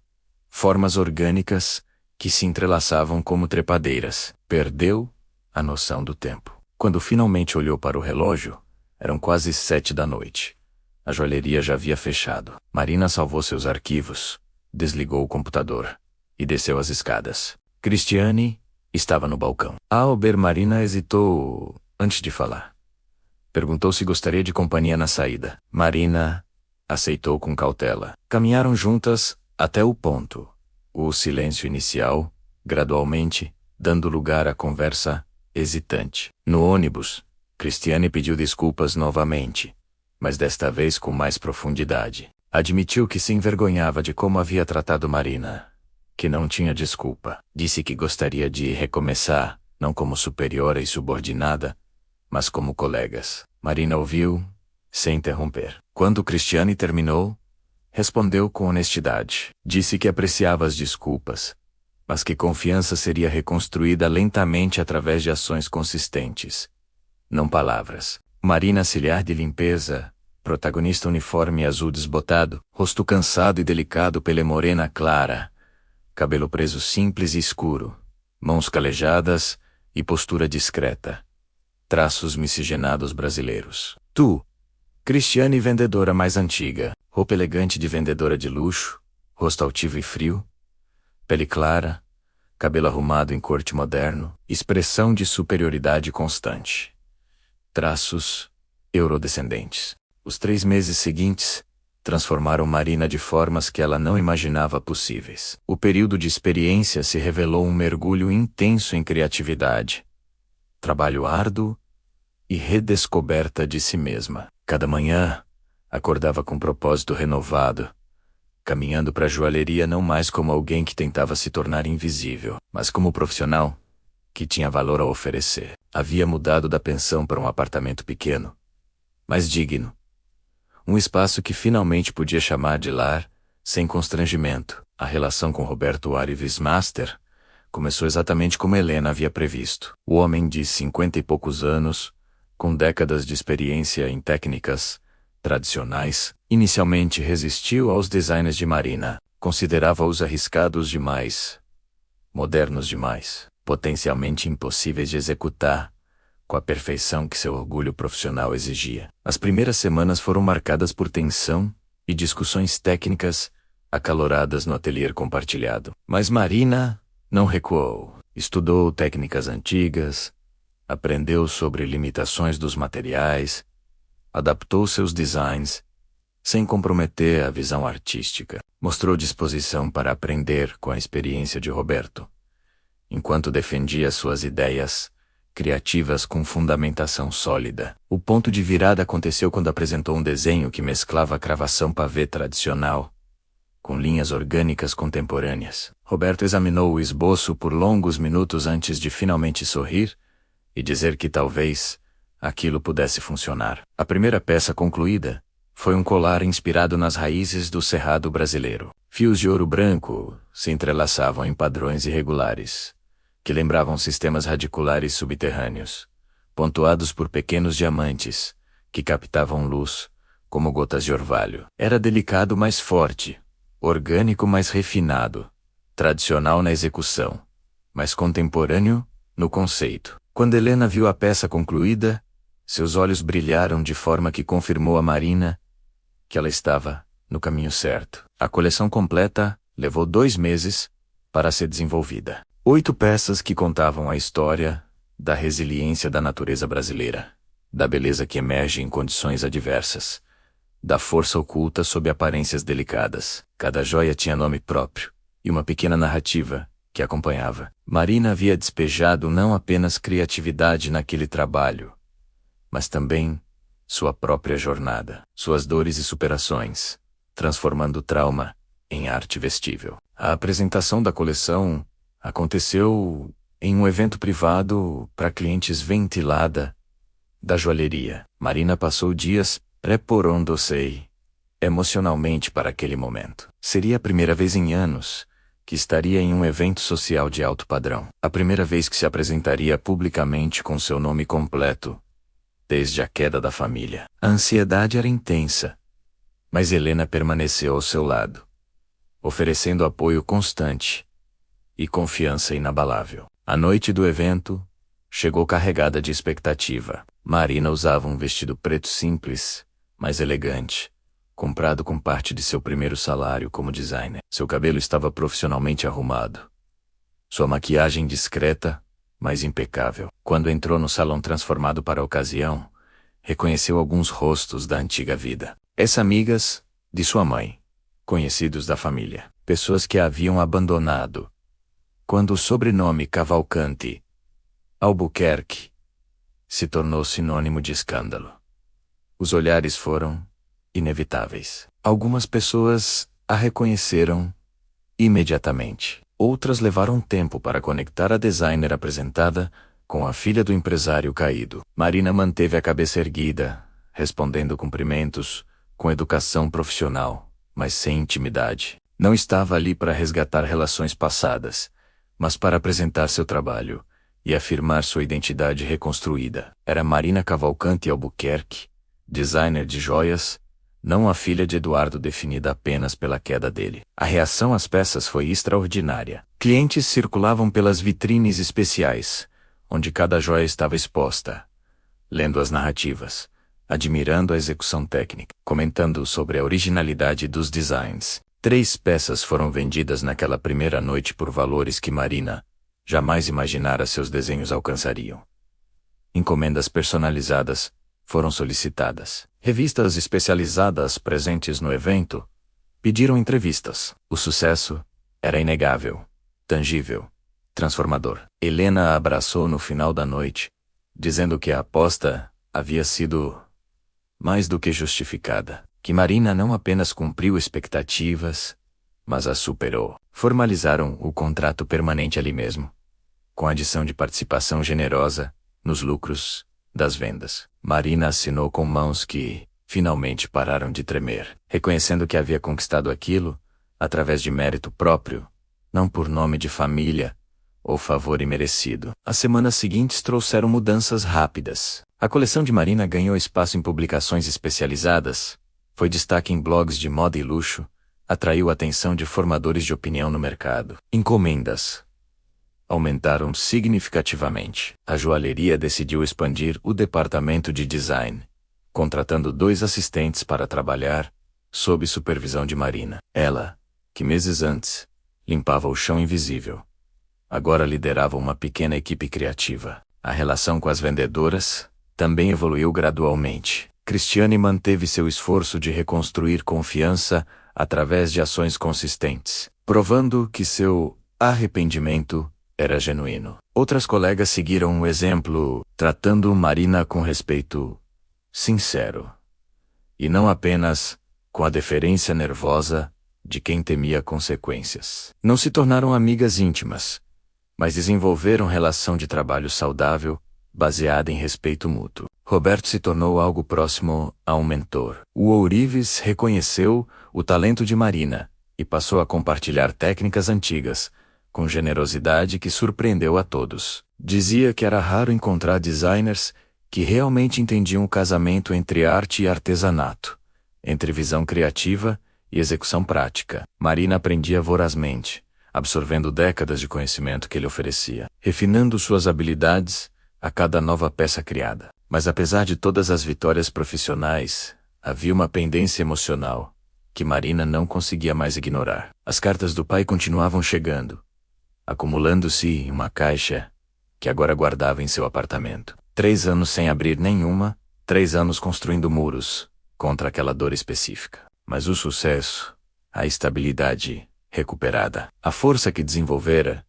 formas orgânicas que se entrelaçavam como trepadeiras. Perdeu a noção do tempo. Quando finalmente olhou para o relógio, eram quase 7 da noite. A joalheria já havia fechado. Marina salvou seus arquivos, desligou o computador e desceu as escadas. Cristiane estava no balcão. Marina hesitou antes de falar. Perguntou se gostaria de companhia na saída. Marina aceitou com cautela. Caminharam juntas até o ponto. O silêncio inicial, gradualmente, dando lugar à conversa hesitante. No ônibus, Cristiane pediu desculpas novamente, mas desta vez com mais profundidade. Admitiu que se envergonhava de como havia tratado Marina, que não tinha desculpa. Disse que gostaria de recomeçar, não como superiora e subordinada, mas como colegas. Marina ouviu, sem interromper. Quando Cristiane terminou, respondeu com honestidade. Disse que apreciava as desculpas, mas que confiança seria reconstruída lentamente através de ações consistentes, não palavras. Marina, auxiliar de limpeza, protagonista uniforme azul desbotado, rosto cansado e delicado, pele morena clara, cabelo preso simples e escuro, mãos calejadas e postura discreta. Traços miscigenados brasileiros. Cristiane, vendedora mais antiga, roupa elegante de vendedora de luxo, rosto altivo e frio, pele clara, cabelo arrumado em corte moderno, expressão de superioridade constante. Traços eurodescendentes. Os 3 meses seguintes transformaram Marina de formas que ela não imaginava possíveis. O período de experiência se revelou um mergulho intenso em criatividade, trabalho árduo e redescoberta de si mesma. Cada manhã, acordava com um propósito renovado, caminhando para a joalheria não mais como alguém que tentava se tornar invisível, mas como profissional que tinha valor a oferecer. Havia mudado da pensão para um apartamento pequeno, mas digno. Um espaço que finalmente podia chamar de lar, sem constrangimento. A relação com Roberto Arives Master começou exatamente como Helena havia previsto. O homem de 50 e poucos anos, com décadas de experiência em técnicas tradicionais, inicialmente resistiu aos designs de Marina. Considerava-os arriscados demais, modernos demais, potencialmente impossíveis de executar com a perfeição que seu orgulho profissional exigia. As primeiras semanas foram marcadas por tensão e discussões técnicas acaloradas no ateliê compartilhado. Mas Marina não recuou. Estudou técnicas antigas, aprendeu sobre limitações dos materiais, adaptou seus designs, sem comprometer a visão artística. Mostrou disposição para aprender com a experiência de Roberto, enquanto defendia suas ideias criativas com fundamentação sólida. O ponto de virada aconteceu quando apresentou um desenho que mesclava a cravação pavê tradicional com linhas orgânicas contemporâneas. Roberto examinou o esboço por longos minutos antes de finalmente sorrir e dizer que talvez aquilo pudesse funcionar. A primeira peça concluída foi um colar inspirado nas raízes do cerrado brasileiro. Fios de ouro branco se entrelaçavam em padrões irregulares, que lembravam sistemas radiculares subterrâneos, pontuados por pequenos diamantes, que captavam luz, como gotas de orvalho. Era delicado, mas forte, orgânico, mas refinado, tradicional na execução, mas contemporâneo no conceito. Quando Helena viu a peça concluída, seus olhos brilharam de forma que confirmou a Marina que ela estava no caminho certo. A coleção completa levou 2 meses para ser desenvolvida. 8 peças que contavam a história da resiliência da natureza brasileira, da beleza que emerge em condições adversas, da força oculta sob aparências delicadas. Cada joia tinha nome próprio e uma pequena narrativa que acompanhava. Marina havia despejado não apenas criatividade naquele trabalho, mas também sua própria jornada, suas dores e superações, transformando o trauma em arte vestível. A apresentação da coleção aconteceu em um evento privado para clientes ventilada da joalheria. Marina passou dias preparando-se emocionalmente para aquele momento. Seria a primeira vez em anos que estaria em um evento social de alto padrão. A primeira vez que se apresentaria publicamente com seu nome completo, desde a queda da família. A ansiedade era intensa, mas Helena permaneceu ao seu lado, oferecendo apoio constante e confiança inabalável. A noite do evento chegou carregada de expectativa. Marina usava um vestido preto simples, mas elegante, comprado com parte de seu primeiro salário como designer. Seu cabelo estava profissionalmente arrumado. Sua maquiagem discreta, mas impecável. Quando entrou no salão transformado para a ocasião, reconheceu alguns rostos da antiga vida. Ex-amigas de sua mãe, conhecidos da família, pessoas que a haviam abandonado quando o sobrenome Cavalcante Albuquerque se tornou sinônimo de escândalo. Os olhares foram inevitáveis. Algumas pessoas a reconheceram imediatamente. Outras levaram tempo para conectar a designer apresentada com a filha do empresário caído. Marina manteve a cabeça erguida, respondendo cumprimentos com educação profissional, mas sem intimidade. Não estava ali para resgatar relações passadas, mas para apresentar seu trabalho e afirmar sua identidade reconstruída. Era Marina Cavalcante Albuquerque, designer de joias, não a filha de Eduardo definida apenas pela queda dele. A reação às peças foi extraordinária. Clientes circulavam pelas vitrines especiais, onde cada joia estava exposta, lendo as narrativas, admirando a execução técnica, comentando sobre a originalidade dos designs. 3 peças foram vendidas naquela primeira noite por valores que Marina jamais imaginara seus desenhos alcançariam. Encomendas personalizadas foram solicitadas. Revistas especializadas presentes no evento pediram entrevistas. O sucesso era inegável, tangível, transformador. Helena a abraçou no final da noite, dizendo que a aposta havia sido mais do que justificada, que Marina não apenas cumpriu expectativas, mas as superou. Formalizaram o contrato permanente ali mesmo, com adição de participação generosa nos lucros das vendas. Marina assinou com mãos que finalmente pararam de tremer, reconhecendo que havia conquistado aquilo através de mérito próprio, não por nome de família ou favor imerecido. As semanas seguintes trouxeram mudanças rápidas. A coleção de Marina ganhou espaço em publicações especializadas, foi destaque em blogs de moda e luxo, atraiu a atenção de formadores de opinião no mercado. Encomendas aumentaram significativamente. A joalheria decidiu expandir o departamento de design, contratando 2 assistentes para trabalhar sob supervisão de Marina. Ela, que meses antes limpava o chão invisível, agora liderava uma pequena equipe criativa. A relação com as vendedoras também evoluiu gradualmente. Cristiane manteve seu esforço de reconstruir confiança através de ações consistentes, provando que seu arrependimento era genuíno. Outras colegas seguiram o exemplo, tratando Marina com respeito sincero, e não apenas com a deferência nervosa de quem temia consequências. Não se tornaram amigas íntimas, mas desenvolveram relação de trabalho saudável, baseada em respeito mútuo. Roberto se tornou algo próximo a um mentor. O ourives reconheceu o talento de Marina e passou a compartilhar técnicas antigas, com generosidade que surpreendeu a todos. Dizia que era raro encontrar designers que realmente entendiam o casamento entre arte e artesanato, entre visão criativa e execução prática. Marina aprendia vorazmente, absorvendo décadas de conhecimento que ele oferecia, refinando suas habilidades a cada nova peça criada. Mas apesar de todas as vitórias profissionais, havia uma pendência emocional que Marina não conseguia mais ignorar. As cartas do pai continuavam chegando, acumulando-se em uma caixa que agora guardava em seu apartamento. 3 anos sem abrir nenhuma, 3 anos construindo muros contra aquela dor específica. Mas o sucesso, a estabilidade recuperada, a força que desenvolvera,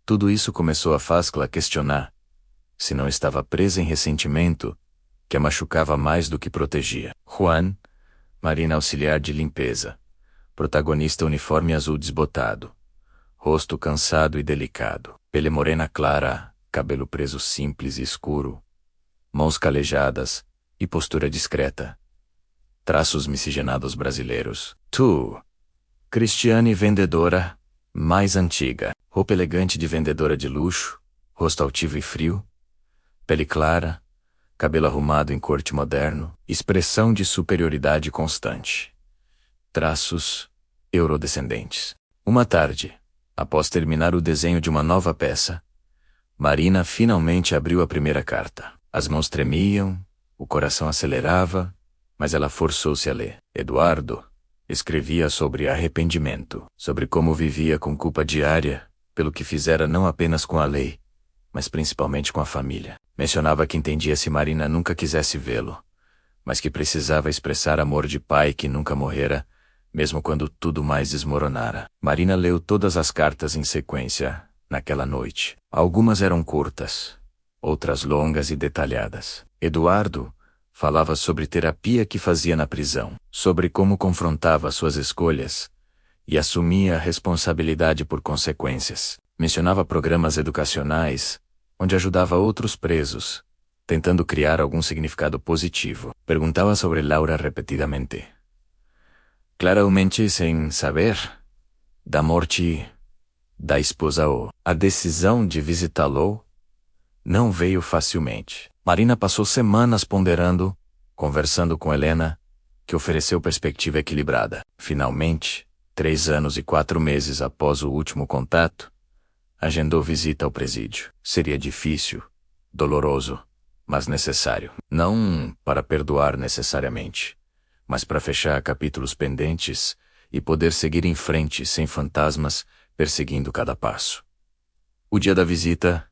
tudo isso começou a fazê-la questionar se não estava presa em ressentimento que a machucava mais do que protegia. Juan, Marina auxiliar de limpeza, Protagonista uniforme azul desbotado. Rosto cansado e delicado. Pele morena clara, cabelo preso simples e escuro. Mãos calejadas e postura discreta. Traços miscigenados brasileiros. Tu, Cristiane vendedora, mais antiga. Roupa elegante de vendedora de luxo, rosto altivo e frio. Pele clara, cabelo arrumado em corte moderno, expressão de superioridade constante. Traços eurodescendentes. Uma tarde, após terminar o desenho de uma nova peça, Marina finalmente abriu a primeira carta. As mãos tremiam, o coração acelerava, mas ela forçou-se a ler. Eduardo escrevia sobre arrependimento, sobre como vivia com culpa diária, pelo que fizera não apenas com a lei, mas principalmente com a família. Mencionava que entendia se Marina nunca quisesse vê-lo, mas que precisava expressar amor de pai que nunca morrera, mesmo quando tudo mais desmoronara. Marina leu todas as cartas em sequência, naquela noite. Algumas eram curtas, outras longas e detalhadas. Eduardo falava sobre terapia que fazia na prisão, sobre como confrontava suas escolhas e assumia a responsabilidade por consequências. Mencionava programas educacionais, onde ajudava outros presos, tentando criar algum significado positivo. Perguntava sobre Laura repetidamente. Claramente sem saber da morte da esposa ou a decisão de visitá-lo não veio facilmente. Marina passou semanas ponderando, conversando com Helena, que ofereceu perspectiva equilibrada. Finalmente, 3 anos e 4 meses após o último contato, agendou visita ao presídio. Seria difícil, doloroso, mas necessário. Não para perdoar necessariamente, mas para fechar capítulos pendentes e poder seguir em frente sem fantasmas perseguindo cada passo. O dia da visita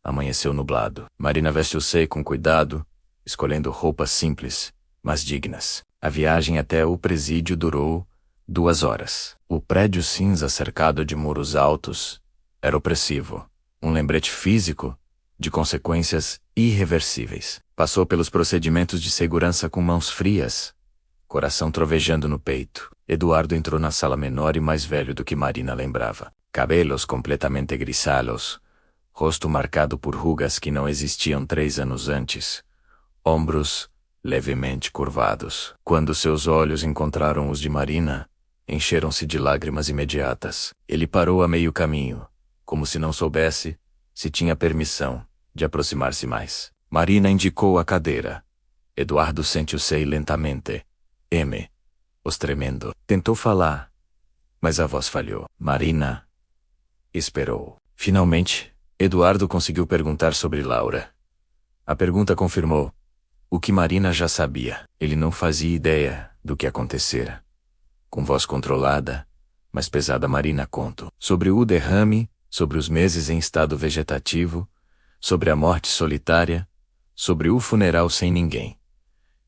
amanheceu nublado. Marina vestiu-se com cuidado, escolhendo roupas simples, mas dignas. A viagem até o presídio durou 2 horas. O prédio cinza cercado de muros altos era opressivo, um lembrete físico de consequências irreversíveis. Passou pelos procedimentos de segurança com mãos frias, coração trovejando no peito. Eduardo entrou na sala menor e mais velho do que Marina lembrava. Cabelos completamente grisalhos, rosto marcado por rugas que não existiam 3 anos antes, ombros levemente curvados. Quando seus olhos encontraram os de Marina, encheram-se de lágrimas imediatas. Ele parou a meio caminho, como se não soubesse se tinha permissão de aproximar-se mais. Marina indicou a cadeira. Eduardo sentiu-se lentamente. Os tremendo. Tentou falar, mas a voz falhou. Marina esperou. Finalmente, Eduardo conseguiu perguntar sobre Laura. A pergunta confirmou o que Marina já sabia. Ele não fazia ideia do que acontecera. Com voz controlada, mas pesada, Marina contou sobre o derrame, sobre os meses em estado vegetativo, sobre a morte solitária, sobre o funeral sem ninguém.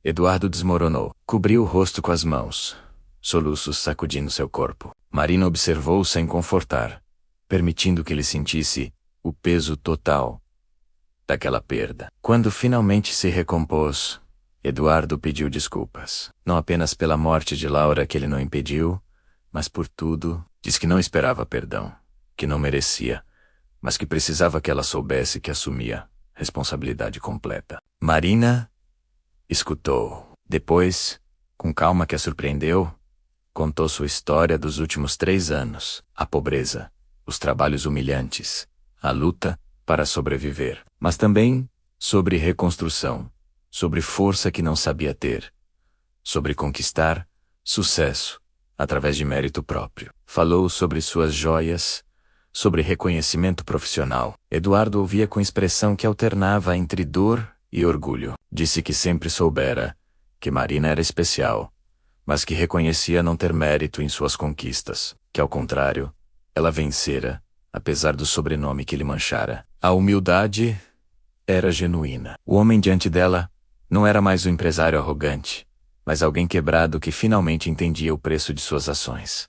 Eduardo desmoronou. Cobriu o rosto com as mãos, soluços sacudindo seu corpo. Marina observou sem confortar, permitindo que ele sentisse o peso total daquela perda. Quando finalmente se recompôs, Eduardo pediu desculpas. Não apenas pela morte de Laura que ele não impediu, mas por tudo. Diz que não esperava perdão, que não merecia, mas que precisava que ela soubesse que assumia responsabilidade completa. Marina escutou. Depois, com calma que a surpreendeu, contou sua história dos últimos 3 anos, a pobreza, os trabalhos humilhantes, a luta para sobreviver, mas também sobre reconstrução, sobre força que não sabia ter, sobre conquistar sucesso através de mérito próprio. Falou sobre suas joias, sobre reconhecimento profissional. Eduardo ouvia com expressão que alternava entre dor e orgulho. Disse que sempre soubera que Marina era especial, mas que reconhecia não ter mérito em suas conquistas, que ao contrário, ela vencera, apesar do sobrenome que lhe manchara. A humildade era genuína. O homem diante dela não era mais um empresário arrogante, mas alguém quebrado que finalmente entendia o preço de suas ações.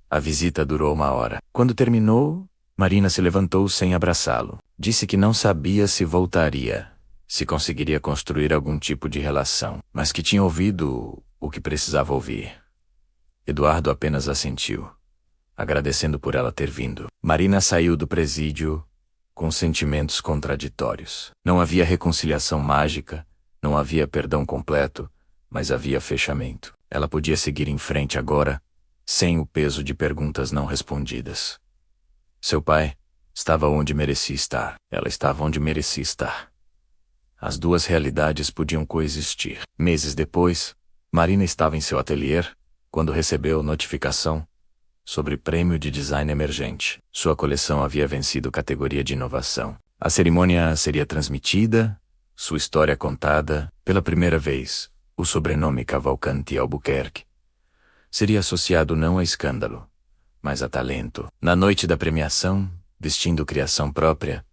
A visita durou 1 hora. Quando terminou, Marina se levantou sem abraçá-lo. Disse que não sabia se voltaria, se conseguiria construir algum tipo de relação, mas que tinha ouvido o que precisava ouvir. Eduardo apenas assentiu, agradecendo por ela ter vindo. Marina saiu do presídio com sentimentos contraditórios. Não havia reconciliação mágica, não havia perdão completo, mas havia fechamento. Ela podia seguir em frente agora, sem o peso de perguntas não respondidas. Seu pai estava onde merecia estar. Ela estava onde merecia estar. As duas realidades podiam coexistir. Meses depois, Marina estava em seu ateliê, quando recebeu notificação sobre prêmio de design emergente. Sua coleção havia vencido categoria de inovação. A cerimônia seria transmitida, sua história contada, pela primeira vez. O sobrenome Cavalcanti Albuquerque seria associado não a escândalo, mas a talento. Na noite da premiação, vestindo criação própria,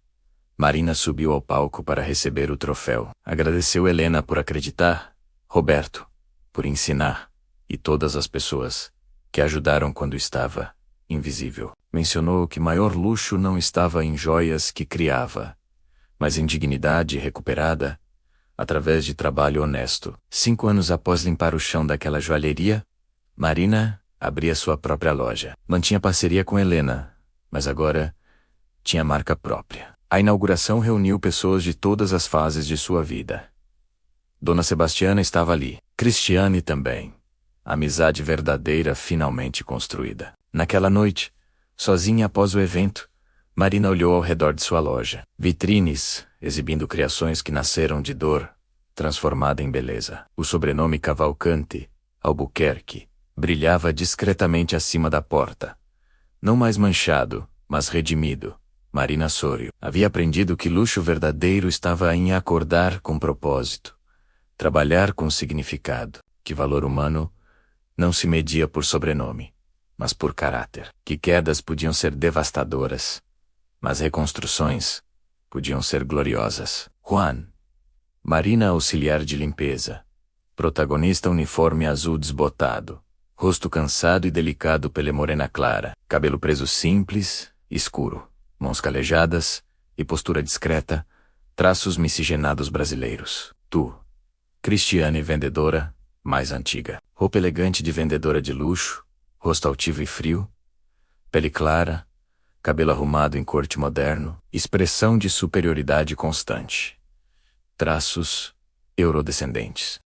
Marina subiu ao palco para receber o troféu. Agradeceu Helena por acreditar, Roberto por ensinar, e todas as pessoas que ajudaram quando estava invisível. Mencionou que maior luxo não estava em joias que criava, mas em dignidade recuperada através de trabalho honesto. 5 anos após limpar o chão daquela joalheria, Marina abria sua própria loja. Mantinha parceria com Helena, mas agora tinha marca própria. A inauguração reuniu pessoas de todas as fases de sua vida. Dona Sebastiana estava ali, Cristiane também. Amizade verdadeira finalmente construída. Naquela noite, sozinha após o evento, Marina olhou ao redor de sua loja. Vitrines, exibindo criações que nasceram de dor, transformada em beleza. O sobrenome Cavalcanti Albuquerque brilhava discretamente acima da porta. Não mais manchado, mas redimido. Marina Sorio havia aprendido que luxo verdadeiro estava em acordar com propósito, trabalhar com significado, que valor humano não se media por sobrenome, mas por caráter, que quedas podiam ser devastadoras, mas reconstruções podiam ser gloriosas. Juan, Marina auxiliar de limpeza, protagonista uniforme azul desbotado, rosto cansado e delicado pela morena clara, cabelo preso simples, escuro, mãos calejadas e postura discreta, traços miscigenados brasileiros. Tu, Cristiane vendedora, mais antiga, roupa elegante de vendedora de luxo, rosto altivo e frio, pele clara, cabelo arrumado em corte moderno, expressão de superioridade constante. Traços eurodescendentes.